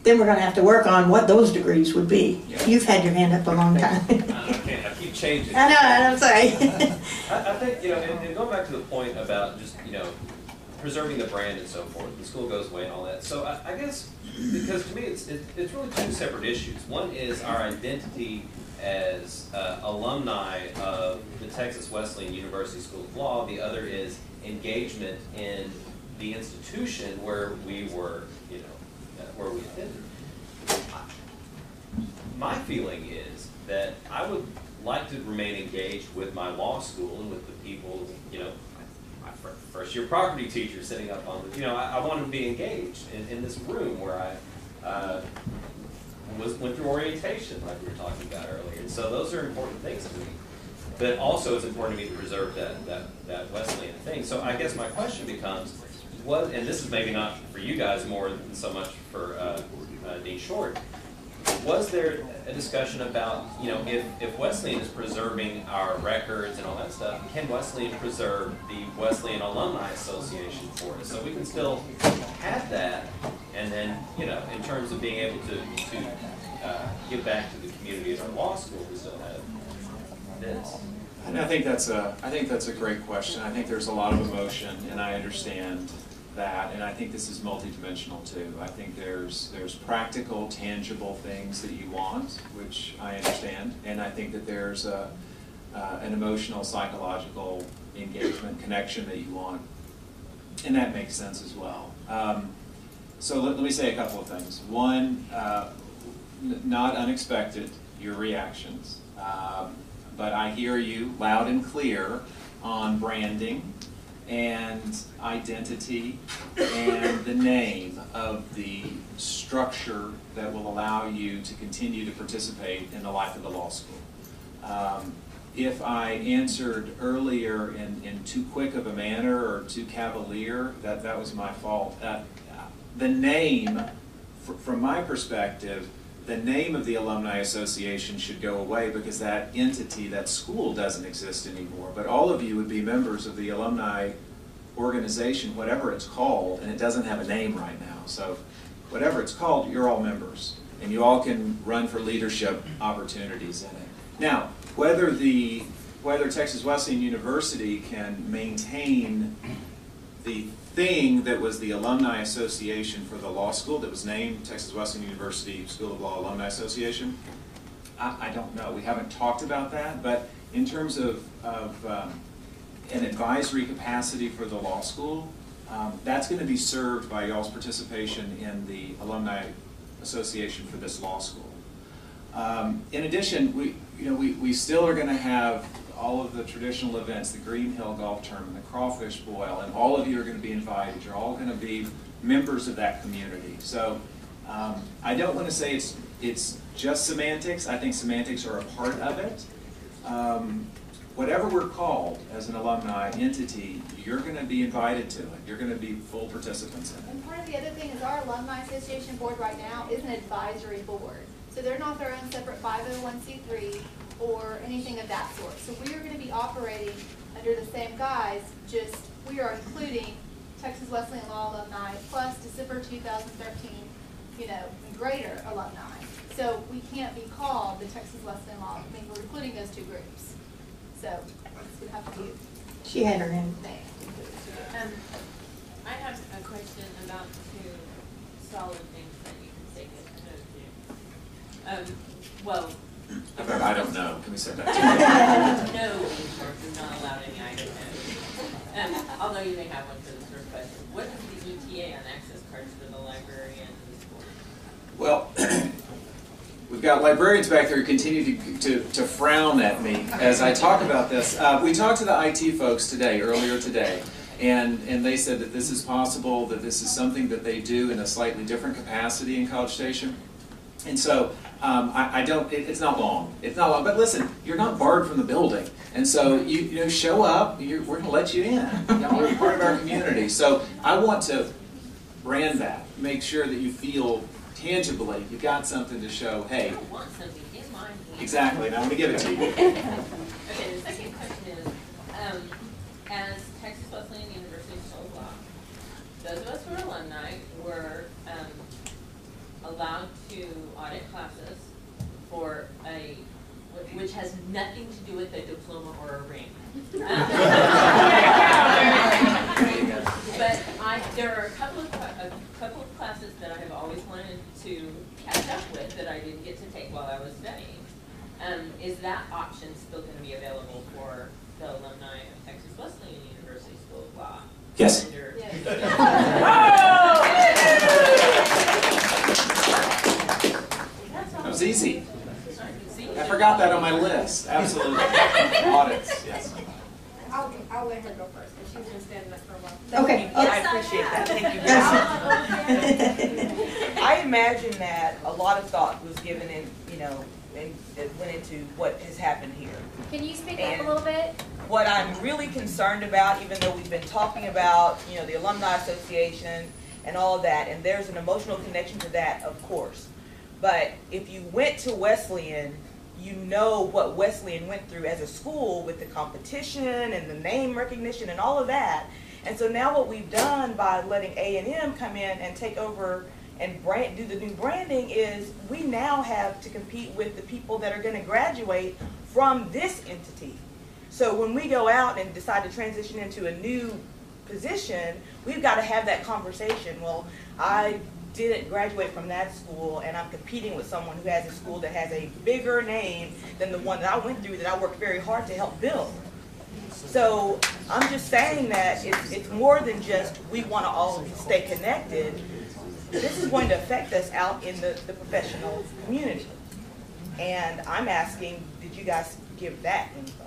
then we're going to have to work on what those degrees would be. You've had your hand up a long time. I keep changing. I know, I'm sorry. I think, and going back to the point about just, preserving the brand and so forth, the school goes away and all that. So I guess, because to me it's really two separate issues. One is our identity as alumni of the Texas Wesleyan University School of Law. The other is engagement in the institution where we were, where we attended. My feeling is that I would like to remain engaged with my law school and with the people, my first year property teacher sitting up on the, I want to be engaged in this room where I went through orientation like we were talking about earlier. And so those are important things to me. But also it's important to me to preserve that Wesleyan thing. So I guess my question becomes, and this is maybe not for you guys more than so much for Dean Short, was there a discussion about, if Wesleyan is preserving our records and all that stuff, can Wesleyan preserve the Wesleyan Alumni Association for us? So we can still have that, and then, in terms of being able to give back to the community at our law school, we still have this. And I think that's a great question. I think there's a lot of emotion, and I understand that, and I think this is multidimensional too. I think there's practical, tangible things that you want, which I understand, and I think that there's an emotional, psychological engagement, connection that you want, and that makes sense as well. So let me say a couple of things. One, not unexpected, your reactions, but I hear you loud and clear on branding and identity and the name of the structure that will allow you to continue to participate in the life of the law school. If I answered earlier in too quick of a manner or too cavalier, that was my fault. The name, from my perspective, the name of the Alumni Association should go away because that entity, that school, doesn't exist anymore. But all of you would be members of the alumni organization, whatever it's called, and it doesn't have a name right now. So whatever it's called, you're all members, and you all can run for leadership opportunities in it. Now, whether the whether Texas Wesleyan University can maintain the thing that was the Alumni Association for the law school that was named Texas Wesleyan University School of Law Alumni Association. I don't know. We haven't talked about that, but in terms of an advisory capacity for the law school, that's going to be served by y'all's participation in the Alumni Association for this law school. In addition, we still are going to have all of the traditional events, the Green Hill Golf Tournament, the Crawfish Boil, and all of you are going to be invited. You're all going to be members of that community. So I don't want to say it's just semantics. I think semantics are a part of it. Whatever we're called as an alumni entity, you're going to be invited to it. You're going to be full participants in it. And part of the other thing is our Alumni Association board right now is an advisory board. So they're not their own separate 501c3 or anything of that sort. So we are going to be operating under the same guise, just we are including Texas Wesleyan Law alumni plus December 2013, greater alumni. So we can't be called the Texas Wesleyan Law. I mean, we're including those two groups. So it's going to have to be. She had her hand. I have a question about two solid things that you can say good to. Well, I don't know. Can we say that? No, you're not allowed any I don't know. Although you may have one for this first question. What is the ETA on access cards for the library and the school? Well, we've got librarians back there who continue to frown at me as I talk about this. We talked to the IT folks earlier today, and they said that this is possible, that this is something that they do in a slightly different capacity in College Station. And so it's not long. It's not long. But listen, you're not barred from the building. And so you show up, we're going to let you in. Y'all are part of our community. So I want to brand that, make sure that you feel tangibly you've got something to show, hey. I want something in my hand. Exactly, and I'm going to give it to you. Okay, the second question is, as Texas Wesleyan University School of Law, those of us who are alumni were allowed to audit classes for which has nothing to do with a diploma or a ring. But there are a couple of classes that I have always wanted to catch up with that I didn't get to take while I was studying. Is that option still going to be available for the alumni of Texas Wesleyan University School of Law? Yes. That was easy. I forgot that on my list. Absolutely. Audits, yes. I'll let her go first, because she's been standing up for a while. Okay. I appreciate that. Thank you very much. I imagine that a lot of thought was given and it went into what has happened here. Can you speak up a little bit? What I'm really concerned about, even though we've been talking about, the Alumni Association and all of that, and there's an emotional connection to that, of course. But if you went to Wesleyan, you know what Wesleyan went through as a school with the competition and the name recognition and all of that. And so now what we've done by letting A&M come in and take over and do the new branding is we now have to compete with the people that are going to graduate from this entity. So when we go out and decide to transition into a new position, we've got to have that conversation. Well, I didn't graduate from that school and I'm competing with someone who has a school that has a bigger name than the one that I went through that I worked very hard to help build. So I'm just saying that it's more than just we want to all stay connected. This is going to affect us out in the professional community. And I'm asking, did you guys give that info?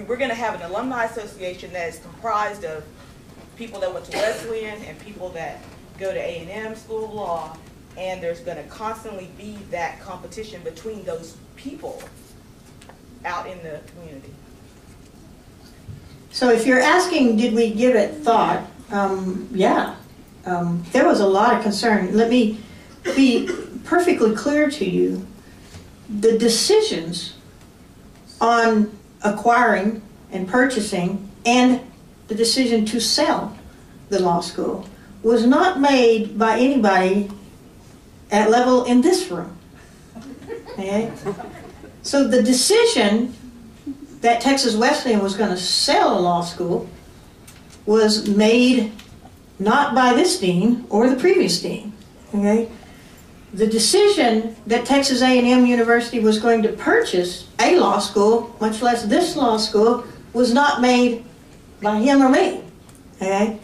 We're going to have an alumni association that is comprised of people that went to Wesleyan and people that go to A&M School of Law, and there's going to constantly be that competition between those people out in the community. So if you're asking, did we give it thought? Yeah. There was a lot of concern. Let me be perfectly clear to you. The decisions on acquiring and purchasing and the decision to sell the law school was not made by anybody at level in this room. Okay? So the decision that Texas Wesleyan was going to sell a law school was made not by this dean or the previous dean. Okay? The decision that Texas A&M University was going to purchase a law school, much less this law school, was not made by him or me. Okay?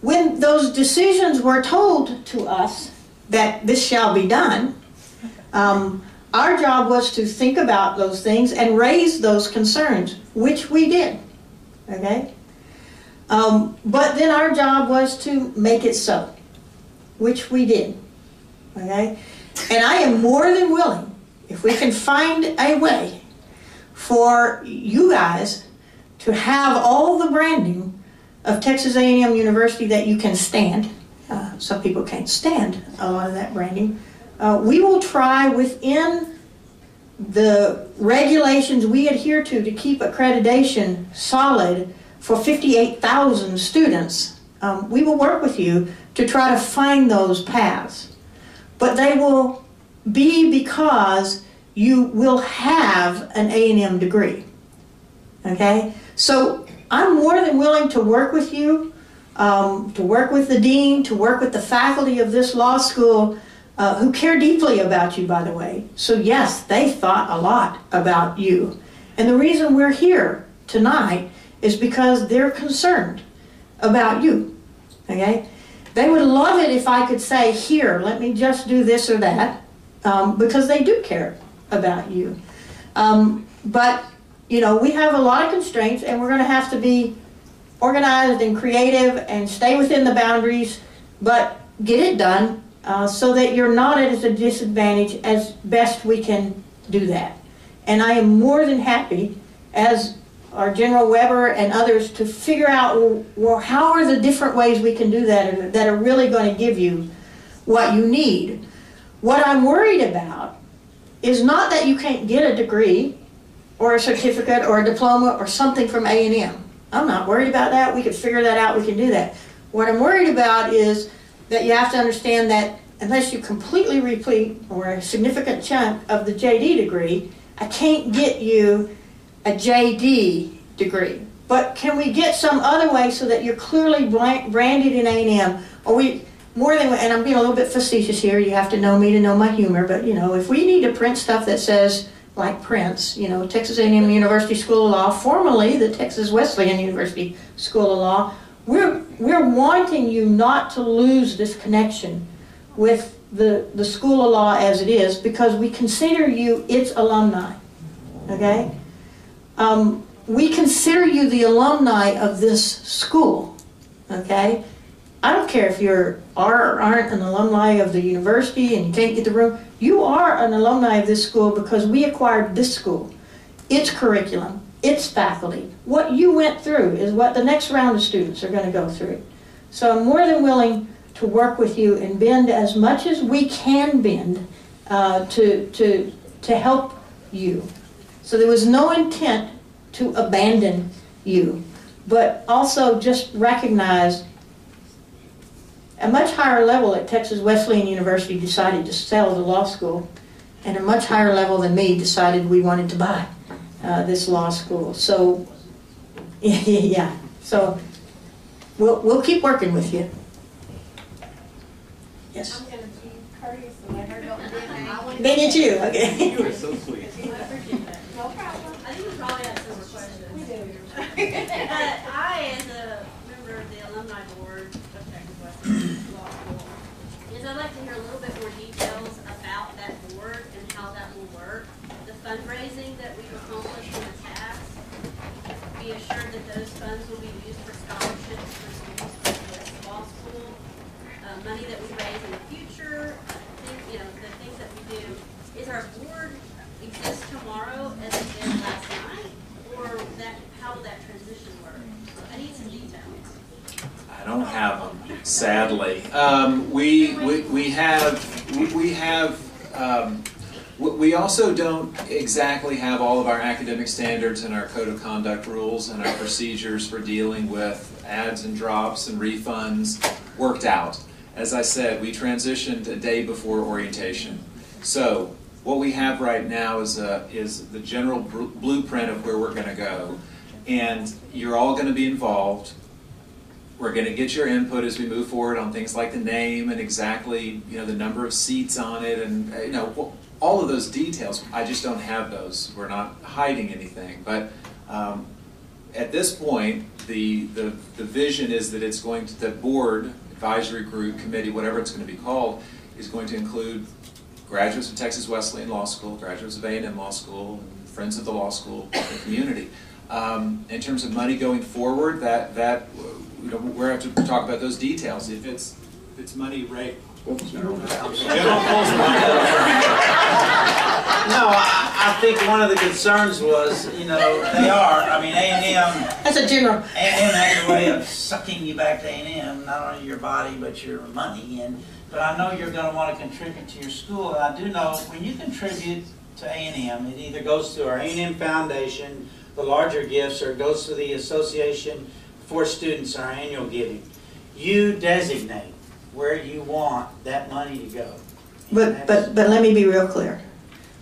When those decisions were told to us that this shall be done, our job was to think about those things and raise those concerns, which we did. Okay? But then our job was to make it so, which we did. Okay? And I am more than willing, if we can find a way for you guys to have all the branding of Texas A&M University that you can stand. Some people can't stand a lot of that branding. We will try within the regulations we adhere to keep accreditation solid for 58,000 students. We will work with you to try to find those paths. But they will be because you will have an A&M degree. Okay? So I'm more than willing to work with you, to work with the dean, to work with the faculty of this law school, who care deeply about you, by the way. So yes, they thought a lot about you. And the reason we're here tonight is because they're concerned about you. Okay? They would love it if I could say, here, let me just do this or that, because they do care about you. But, you know, we have a lot of constraints, and we're going to have to be organized and creative and stay within the boundaries, but get it done so that you're not at a disadvantage as best we can do that. And I am more than happy, as our General Weber and others, to figure out, well, how are the different ways we can do that that are really going to give you what you need. What I'm worried about is not that you can't get a degree or a certificate or a diploma or something from A&M. I'm not worried about that. We could figure that out. We can do that. What I'm worried about is that you have to understand that unless you completely replete or a significant chunk of the JD degree, I can't get you a JD degree. But can we get some other way so that you're clearly branded in A&M? Or we, more than, and I'm being a little bit facetious here, you have to know me to know my humor, but you know, if we need to print stuff that says, like Prince, you know, Texas A&M University School of Law, formerly the Texas Wesleyan University School of Law, we're wanting you not to lose this connection with the School of Law as it is, because we consider you its alumni. Okay? We consider you the alumni of this school. Okay? I don't care if you aren't an alumni of the university and you can't get the room. You are an alumni of this school because we acquired this school, its curriculum, its faculty. What you went through is what the next round of students are going to go through. So I'm more than willing to work with you and bend as much as we can bend to help you. So there was no intent to abandon you, but also just recognize a much higher level at Texas Wesleyan University decided to sell the law school, and a much higher level than me decided we wanted to buy this law school. So, yeah, so we'll keep working with you. Yes? I'm going to be courteous and let her know the They get you, okay. You are so sweet. No problem. I think we probably have some more questions. We do. I, as a member of the alumni board of Texas Wesleyan Law School, I'd like to hear a little bit more details about that board and how that will work. The fundraising that we've accomplished in the past, be assured that those funds will be used for scholarships for students for this law school. Money that we raise in the future, the things that we do. Is our board exist tomorrow as it did last night, or how will that transition work? I need some details. I don't have them, sadly. We also don't exactly have all of our academic standards and our code of conduct rules and our procedures for dealing with adds and drops and refunds worked out. As I said, we transitioned a day before orientation. So what we have right now is the general blueprint of where we're going to go. And you're all going to be involved. We're going to get your input as we move forward on things like the name and exactly, the number of seats on it and, all of those details. I just don't have those. We're not hiding anything. But at this point, the vision is that it's going to, the board, advisory group, committee, whatever it's going to be called, is going to include graduates of Texas Wesleyan Law School, graduates of A&M Law School, and friends of the law school, the community. In terms of money going forward, we're going to have to talk about those details. If it's money rate. No, I think one of the concerns was, they are. I mean, A&M. That's a general. A&M has a way of sucking you back to A&M, not only your body but your money. But I know you're going to want to contribute to your school. And I do know when you contribute to A&M, it either goes to our A&M Foundation, the larger gifts, or it goes to the Association for Students, our annual giving. You designate where you want that money to go. But let me be real clear.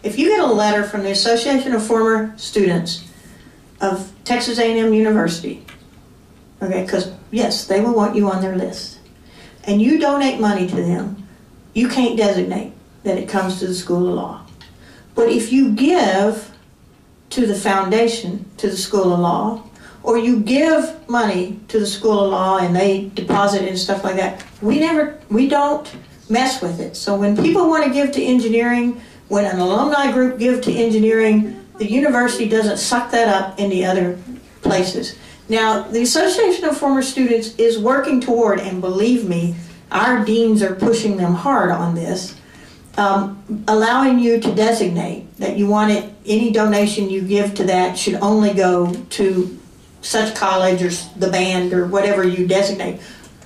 If you get a letter from the Association of Former Students of Texas A&M University, okay, because yes, they will want you on their list, and you donate money to them, you can't designate that it comes to the School of Law. But if you give to the foundation, to the School of Law, or you give money to the School of Law and they deposit it and stuff like that, we don't mess with it. So when people want to give to engineering, when an alumni group give to engineering, the university doesn't suck that up in the other places. Now, the Association of Former Students is working toward, and believe me, our deans are pushing them hard on this, allowing you to designate that you want it, any donation you give to that should only go to such college or the band or whatever you designate.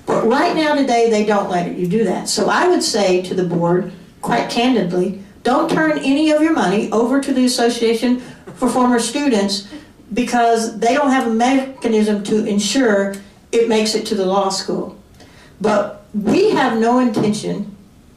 But right now today they don't let you do that. So I would say to the board, quite candidly, don't turn any of your money over to the Association for Former Students because they don't have a mechanism to ensure it makes it to the law school. But we have no intention,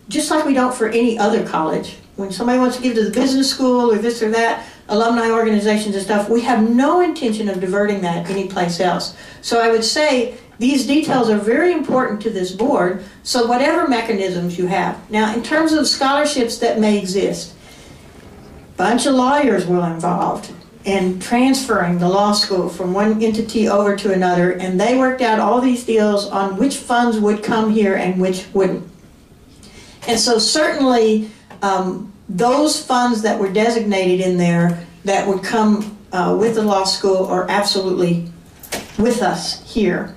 just like we don't for any other college, when somebody wants to give to the business school or this or that, alumni organizations and stuff, we have no intention of diverting that anyplace else. So I would say these details are very important to this board, so whatever mechanisms you have. Now, in terms of scholarships that may exist, a bunch of lawyers were involved in transferring the law school from one entity over to another, and they worked out all these deals on which funds would come here and which wouldn't. And so certainly, those funds that were designated in there that would come with the law school are absolutely with us here.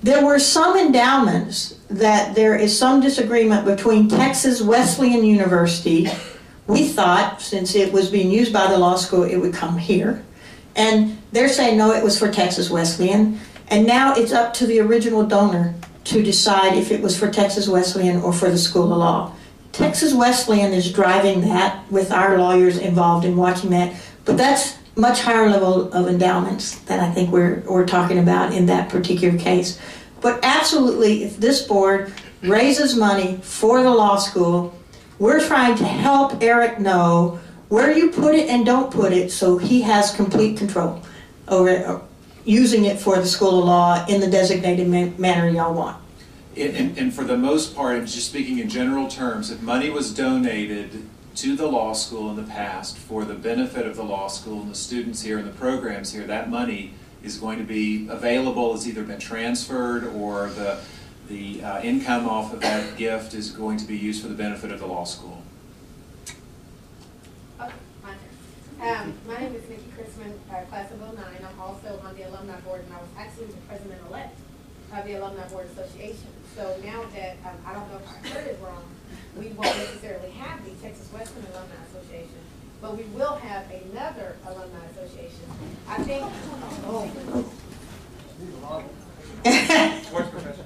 There were some endowments that there is some disagreement between Texas Wesleyan University. We thought, since it was being used by the law school, it would come here. And they're saying, no, it was for Texas Wesleyan. And now it's up to the original donor to decide if it was for Texas Wesleyan or for the School of Law. Texas Wesleyan is driving that with our lawyers involved in watching that, but that's much higher level of endowments than I think we're talking about in that particular case. But absolutely, if this board raises money for the law school, we're trying to help Eric know where you put it and don't put it so he has complete control over using it for the School of Law in the designated manner y'all want. And for the most part, and just speaking in general terms, if money was donated to the law school in the past for the benefit of the law school and the students here and the programs here, that money is going to be available. It's either been transferred or the income off of that gift is going to be used for the benefit of the law school. Okay, my turn. My name is Nikki Chrisman, class of 09. I'm also on the alumni board, and I was actually the president-elect of the Alumni Board Association. So now that, I don't know if I heard it wrong, we won't necessarily have the Texas Wesleyan Alumni Association, but we will have another alumni association. I think, Sports profession.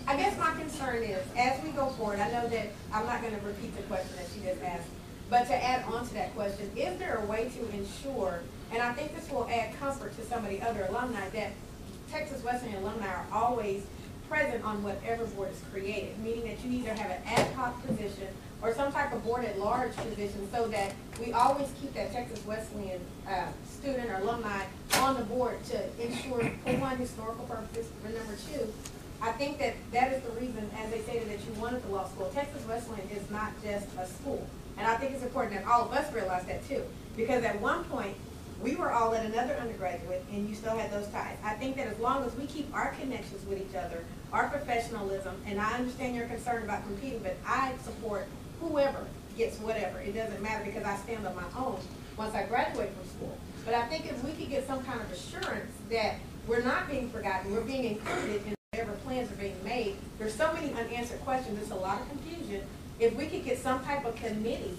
I guess my concern is, as we go forward, I know that I'm not going to repeat the question that she just asked, But to add on to that question, is there a way to ensure, and I think this will add comfort to some of the other alumni, that Texas Wesleyan alumni are always present on whatever board is created, meaning that you either have an ad hoc position or some type of board at large position, so that we always keep that Texas Wesleyan student or alumni on the board to ensure, for one, historical purposes, for number two, I think that that is the reason, as they stated, that you wanted the law school. Texas Wesleyan is not just a school. And I think it's important that all of us realize that too. Because at one point, we were all at another undergraduate and you still had those ties. I think that as long as we keep our connections with each other, our professionalism, and I understand your concern about competing, but I support whoever gets whatever. It doesn't matter because I stand on my own once I graduate from school. But I think if we could get some kind of assurance that we're not being forgotten, we're being included in whatever plans are being made. There's so many unanswered questions. There's a lot of confusion. If we could get some type of committee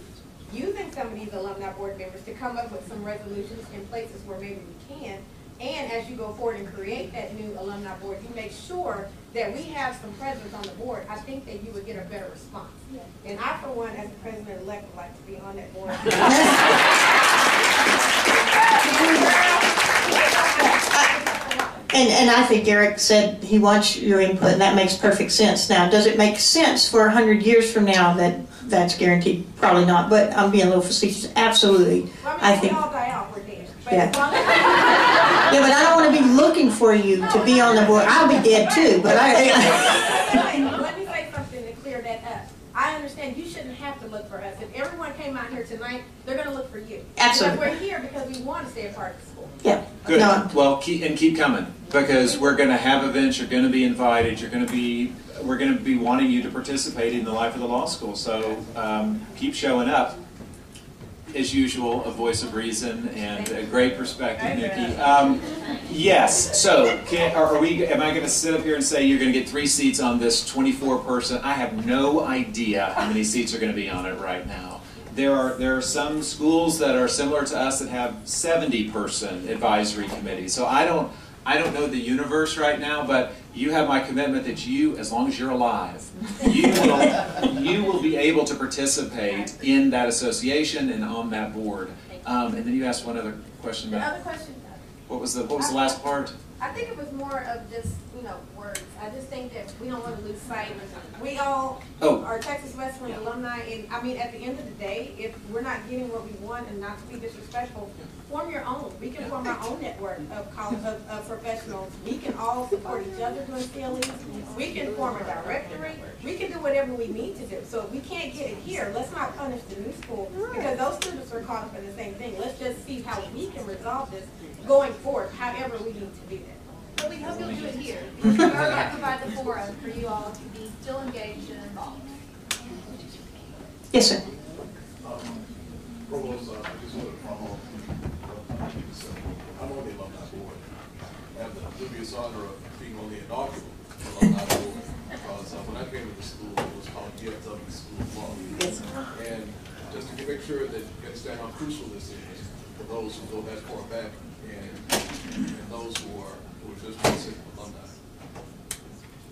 using some of these alumni board members to come up with some resolutions in places where maybe we can, and as you go forward and create that new alumni board, you make sure that we have some presence on the board, I think that you would get a better response. Yeah. And I, for one, as the president-elect, would like to be on that board. And I think Eric said he wants your input, and that makes perfect sense. Now, does it make sense for 100 years from now that that's guaranteed? Probably not, but I'm being a little facetious. Absolutely. Well, I think. We all die off, we're dead. But Yeah. Yeah, but I don't want to be looking for you to be on the board. I'll be dead too, but Let me say something to clear that up. I understand you shouldn't have to look for us. If everyone came out here tonight, they're going to look for you. Absolutely. Because we're here because we want to stay a part of the school. Yeah. Good. No. Well, keep coming, because we're going to have events. You're going to be invited. We're going to be wanting you to participate in the life of the law school. So keep showing up. As usual, a voice of reason and a great perspective, Nikki. Yes. So, am I going to sit up here and say you're going to get 3 seats on this 24-person? I have no idea how many seats are going to be on it right now. There are some schools that are similar to us that have 70-person advisory committees. So I don't know the universe right now, but you have my commitment that you, as long as you're alive, you will be able to participate in that association and on that board. And then you asked one other question The about other question, what was the last part? I think it was more of just, words. I just think that we don't want to lose sight. We all are Texas Wesleyan alumni, and I mean, at the end of the day, if we're not getting what we want, and not to be disrespectful, form your own. We can form our own network of professionals. We can all support each other doing CLEs. We can form a directory. We can do whatever we need to do. So if we can't get it here, let's not punish the new school, because those students are caught up in the same thing. Let's just see how we can resolve this going forward, however we need to do that. But we hope you'll do it here, because we are going to provide the forum for you all to be still engaged and involved. Yes, sir. Provost, I just wanted to follow up. I'm on the alumni board. I have the dubious honor of being on the inaugural alumni board, because when I came to the school, it was called DFW School of Law. And just to make sure that you understand how crucial this is for those who go that far back and those who are just recent alumni.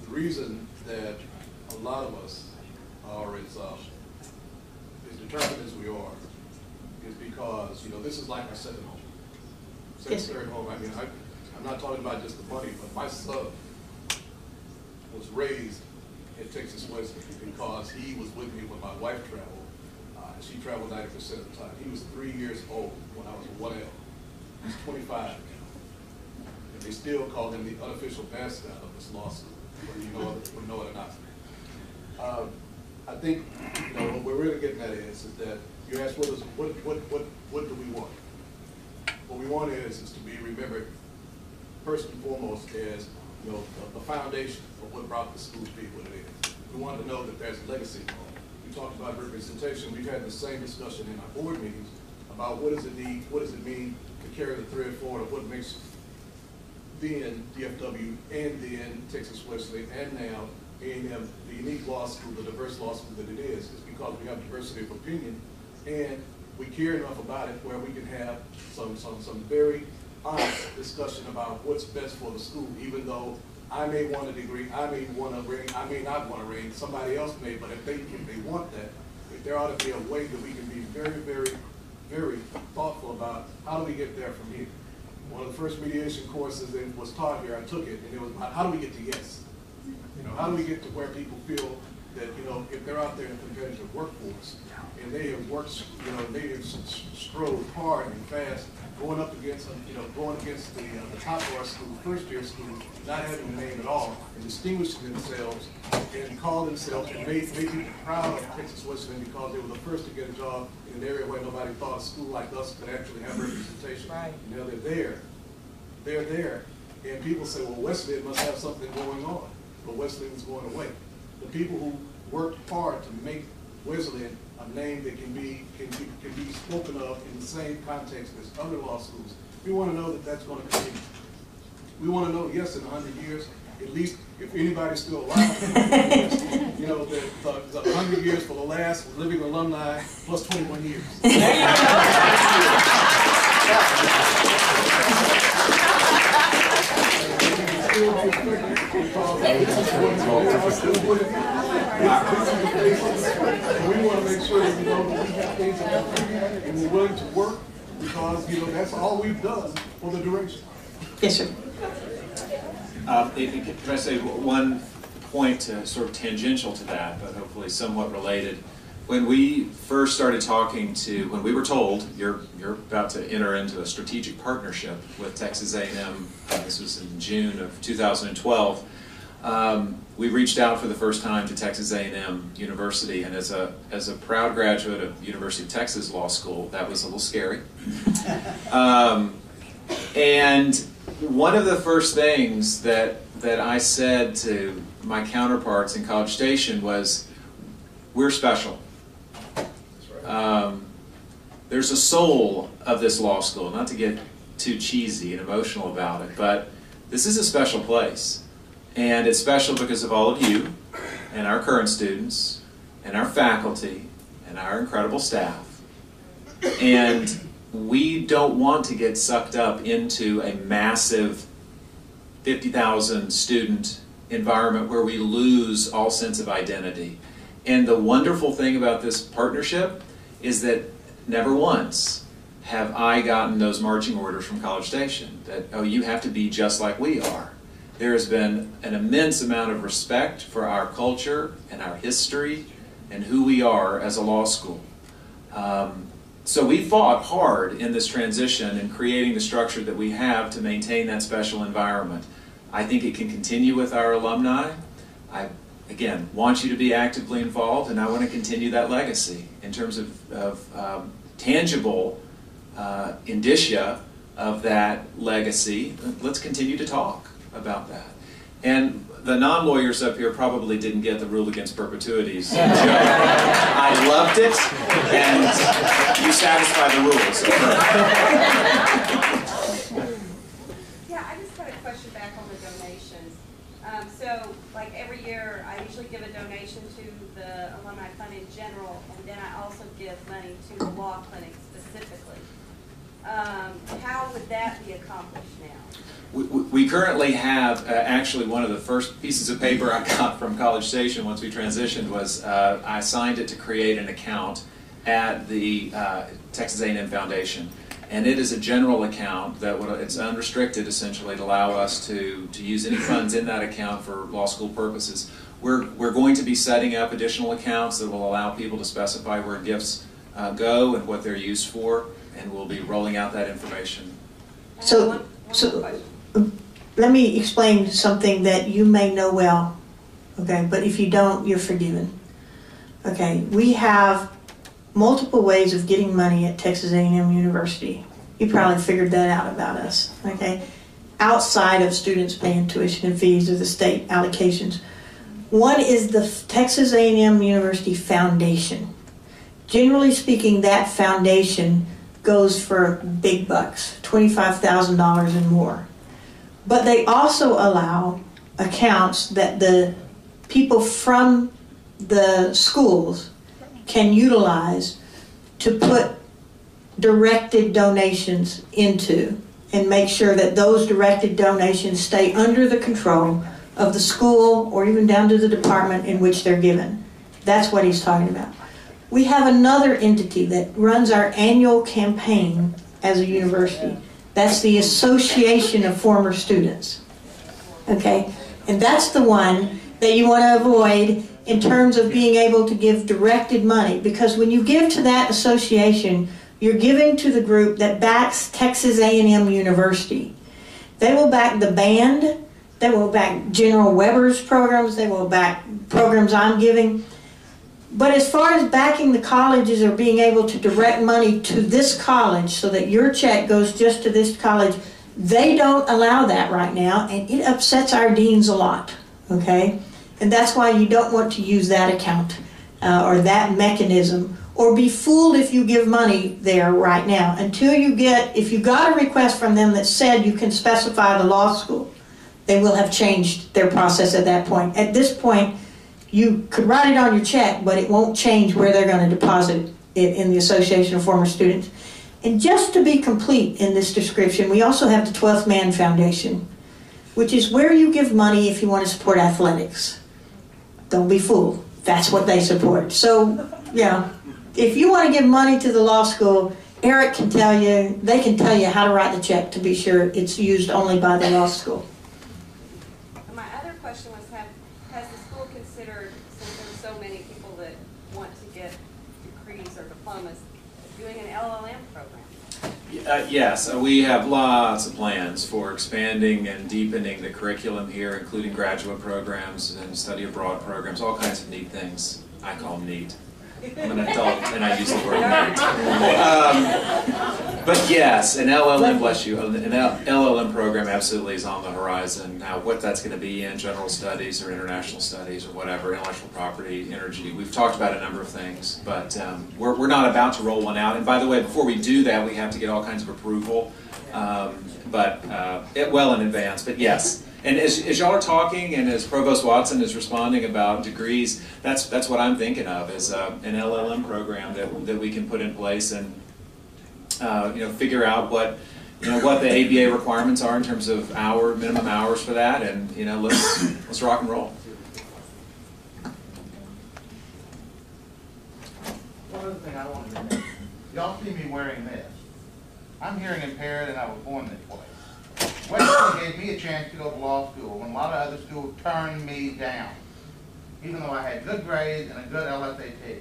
The reason that a lot of us are as determined as we are is because, this is like our second home. Third home. I mean, I'm not talking about just the money, but my son was raised in Texas Wesleyan because he was with me when my wife traveled. She traveled 90% of the time. He was 3 years old when I was a 1L. He's 25 now. And they still call him the unofficial mascot of this law school, whether you know it or not. I think what we're really getting at is that you ask what do we want? What we want is to be remembered first and foremost as the foundation of what brought the school to be what it is. We want to know that there's a legacy involved. We talked about representation. We've had the same discussion in our board meetings about what does it mean to carry the thread forward of what makes then DFW and then Texas Wesleyan and now A&M the unique law school, the diverse law school that it is because we have diversity of opinion and we care enough about it where we can have some very honest discussion about what's best for the school, even though I may want a degree, I may want a ring, I may not want a ring, somebody else may, but if they want that, if there ought to be a way that we can be very thoughtful about how do we get there from here. One of the first mediation courses that was taught here, I took it, and it was about how do we get to yes? You know, how do we get to where people feel that, you know, if they're out there in a competitive workforce and they have worked, you know, they have strove hard and fast, going up against, you know, going against the top of our school, first-year school, not having a name at all, and distinguishing themselves and call themselves and made people proud of Texas Wesleyan because they were the first to get a job in an area where nobody thought a school like us could actually have representation. Right. You know, they're there, and people say, well, Wesleyan must have something going on, but Wesleyan is going away. The people who worked hard to make Wesleyan a name that can be spoken of in the same context as other law schools. We want to know that that's going to continue. We want to know, yes, in 100 years, at least if anybody's still alive, you know, that the 100 years for the last living alumni plus 21 years. We want to make sure that we know that we have things that are free and we're willing to work because, you know, that's all we've done for the duration. Yes, sir. Can I say one point sort of tangential to that, but hopefully somewhat related? When we first started talking when we were told you're about to enter into a strategic partnership with Texas A&M, this was in June of 2012, we reached out for the first time to Texas A&M University, and as a proud graduate of University of Texas Law School, that was a little scary. And one of the first things that I said to my counterparts in College Station was, we're special. There's a soul of this law school, not to get too cheesy and emotional about it, but this is a special place. And it's special because of all of you, and our current students, and our faculty, and our incredible staff. And we don't want to get sucked up into a massive 50,000 student environment where we lose all sense of identity. And the wonderful thing about this partnership is that never once have I gotten those marching orders from College Station that, oh, you have to be just like we are. There has been an immense amount of respect for our culture and our history and who we are as a law school. So we fought hard in this transition in creating the structure that we have to maintain that special environment. I think it can continue with our alumni. I, again, want you to be actively involved, and I want to continue that legacy in terms of tangible indicia of that legacy. Let's continue to talk about that. And the non-lawyers up here probably didn't get the rule against perpetuities joke. I loved it, and you satisfied the rules. Yeah, I just got a question back on the donations. So, like every year, I usually give a donation to the Alumni Fund in general, and then I also give money to the law clinic specifically. How would that be accomplished now? We currently have, actually one of the first pieces of paper I got from College Station once we transitioned was I signed it to create an account at the Texas A&M Foundation. And it is a general account that it's unrestricted essentially to allow us to use any funds in that account for law school purposes. We're going to be setting up additional accounts that will allow people to specify where gifts go and what they're used for, and we'll be rolling out that information. So let me explain something that you may know well, okay, but if you don't, you're forgiven. Okay, we have multiple ways of getting money at Texas A&M University. You probably figured that out about us, okay? Outside of students paying tuition and fees or the state allocations. One is the Texas A&M University Foundation. Generally speaking, that foundation goes for big bucks, $25,000 and more. But they also allow accounts that the people from the schools can utilize to put directed donations into and make sure that those directed donations stay under the control of the school or even down to the department in which they're given. That's what he's talking about. We have another entity that runs our annual campaign as a university. That's the Association of Former Students. Okay? And that's the one that you want to avoid in terms of being able to give directed money. Because when you give to that association, you're giving to the group that backs Texas A&M University. They will back the band, they will back General Weber's programs, they will back programs I'm giving. But as far as backing the colleges or being able to direct money to this college so that your check goes just to this college, they don't allow that right now, and it upsets our deans a lot, okay? And that's why you don't want to use that account or that mechanism, or be fooled if you give money there right now until you get, if you got a request from them that said you can specify the law school, they will have changed their process at that point. At this point, you could write it on your check, but it won't change where they're going to deposit it in the Association of Former Students. And just to be complete in this description, we also have the 12th Man Foundation, which is where you give money if you want to support athletics. Don't be fooled. That's what they support. So, yeah, if you want to give money to the law school, Eric can tell you, they can tell you how to write the check to be sure it's used only by the law school. My other question was, has the school considered, since there's so many people that want to get degrees or diplomas, doing an LLM program? Yes, we have lots of plans for expanding and deepening the curriculum here, including graduate programs and study abroad programs, all kinds of neat things. I call them neat. I'm an adult and I use the word neat. But yes, an LLM, bless you, an LLM program absolutely is on the horizon. Now, what that's going to be in general studies or international studies or whatever, intellectual property, energy, we've talked about a number of things, but we're not about to roll one out. And by the way, before we do that, we have to get all kinds of approval, well in advance. But yes. And as y'all are talking, and as Provost Watson is responding about degrees, that's what I'm thinking of, is an LLM program that we can put in place and figure out what the ABA requirements are in terms of minimum hours for that, and let's rock and roll. One other thing I wanted to mention, y'all see me wearing this. I'm hearing impaired, and I was born this way. Wesleyan gave me a chance to go to law school when a lot of other schools turned me down, even though I had good grades and a good LSAT.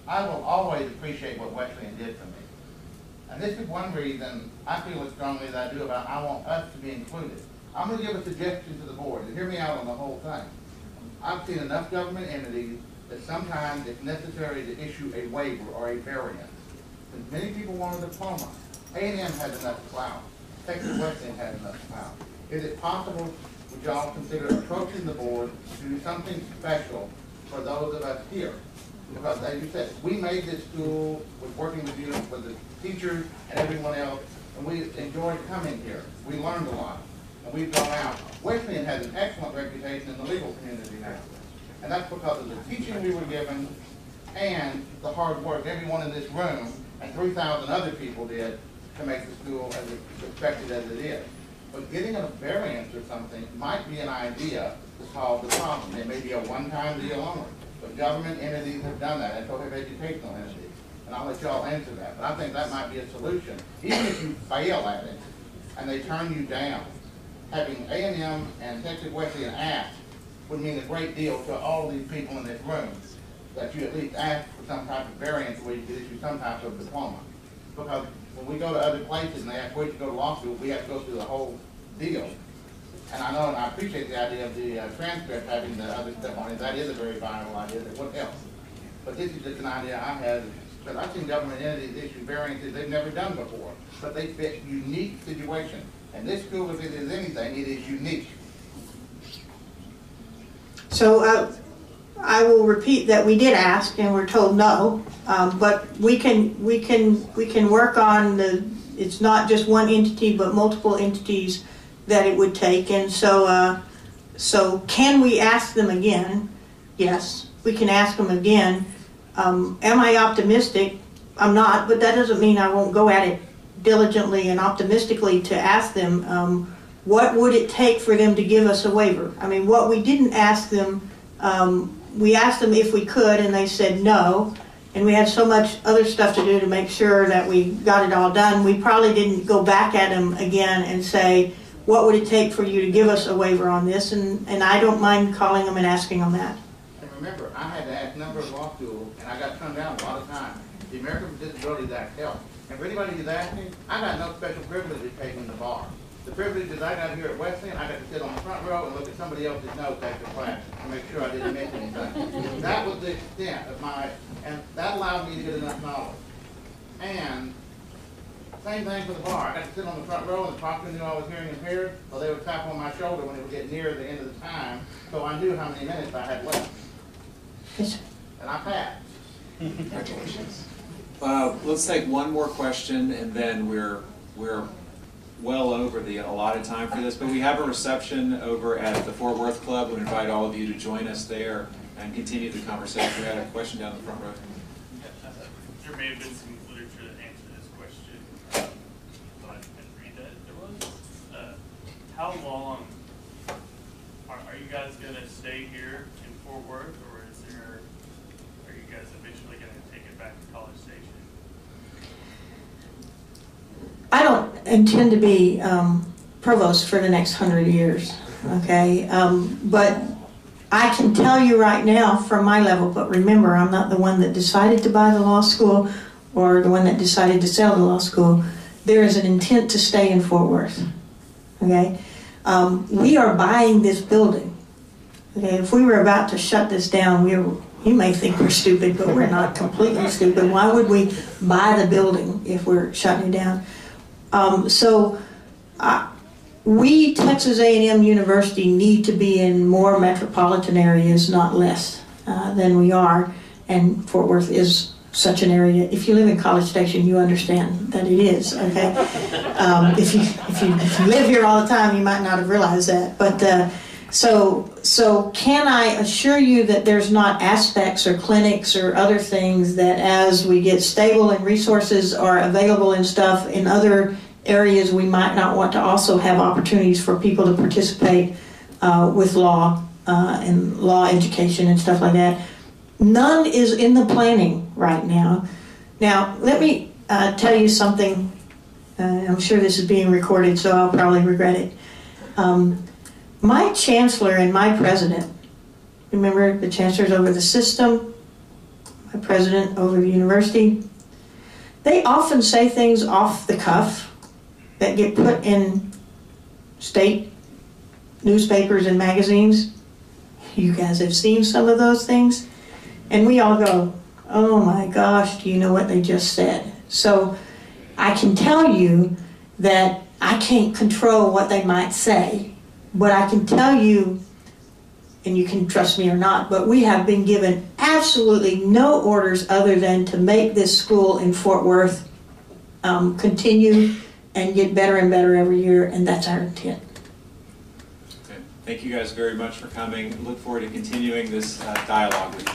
I will always appreciate what Wesleyan did for me. And this is one reason I feel as strongly as I do about I want us to be included. I'm going to give a suggestion to the board, and hear me out on the whole thing. I've seen enough government entities that sometimes it's necessary to issue a waiver or a variance. Since many people want a diploma, A&M has enough clout. Texas Wesleyan has enough clout. Is it possible, would y'all consider approaching the board to do something special for those of us here? Because as you said, we made this school with working with you, with the teachers and everyone else, and we enjoyed coming here. We learned a lot, and we've gone out. Wesleyan has an excellent reputation in the legal community now, and that's because of the teaching we were given and the hard work everyone in this room and 3,000 other people did to make the school as respected as it is. But getting a variance or something might be an idea to solve the problem. It may be a one-time deal only, but government entities have done that, and so have educational entities. And I'll let y'all answer that. But I think that might be a solution. Even if you fail at it and they turn you down, having A&M and Texas Wesleyan ask would mean a great deal to all of these people in this room, that you at least ask for some type of variance where you could issue some type of diploma. Because when we go to other places and they ask where you go to law school, we have to go through the whole deal. And I know, and I appreciate the idea of the transcript having the other stuff on it. That is a very viable idea that would help. But this is just an idea I had, because I've seen government entities issue variances they've never done before, but they fit unique situations. And this school, if it is anything, it is unique. So I will repeat that we did ask and we're told no, but we can work on it's not just one entity but multiple entities that it would take, and so can we ask them again? Yes, we can ask them again. Am I optimistic? I'm not, but that doesn't mean I won't go at it diligently and optimistically to ask them what would it take for them to give us a waiver. I mean, what we didn't ask them, we asked them if we could and they said no, and we had so much other stuff to do to make sure that we got it all done, we probably didn't go back at them again and say, what would it take for you to give us a waiver on this? And I don't mind calling them and asking them that. And remember, I had to ask a number of law schools, and I got turned down a lot of times. The Americans with Disabilities Act helped. And for anybody who's asking, I got no special privileges taking the bar. The privileges I got here at Wesleyan, I got to sit on the front row and look at somebody else's notes after class to make sure I didn't miss anything. That was the extent of and that allowed me to get enough knowledge. And same thing for the bar. I got to sit on the front row, and the proctor knew I was hearing impaired, so they would tap on my shoulder when it would get near the end of the time, so I knew how many minutes I had left. Yes. And I passed. Congratulations. Let's take one more question, and then we're well over the allotted time for this, but we have a reception over at the Fort Worth Club. We invite all of you to join us there and continue the conversation. We had a question down the front row. There may have been some literature that answered this question, but I didn't read that. There was. How long are you guys going to stay here in Fort Worth, or are you guys eventually going to take it back to College Station? I don't intend to be provost for the next 100 years, okay? But I can tell you right now from my level, but remember, I'm not the one that decided to buy the law school or the one that decided to sell the law school. There is an intent to stay in Fort Worth, okay? We are buying this building, okay? If we were about to shut this down, you may think we're stupid, but we're not completely stupid. Why would we buy the building if we're shutting it down? We, Texas A&M University, need to be in more metropolitan areas, not less than we are, and Fort Worth is such an area. If you live in College Station, you understand that it is, okay? If you live here all the time, you might not have realized that. But so can I assure you that there's not aspects or clinics or other things that as we get stable and resources are available and stuff in other areas, we might not want to also have opportunities for people to participate with law and law education and stuff like that. None is in the planning right now. Now, let me tell you something. I'm sure this is being recorded, so I'll probably regret it. My chancellor and my president, remember the chancellor's over the system, my president over the university, they often say things off the cuff that get put in state newspapers and magazines. You guys have seen some of those things. And we all go, oh my gosh, do you know what they just said? So I can tell you that I can't control what they might say. But I can tell you, and you can trust me or not, but we have been given absolutely no orders other than to make this school in Fort Worth continue and get better and better every year, and that's our intent. Okay. Thank you guys very much for coming. Look forward to continuing this dialogue with you.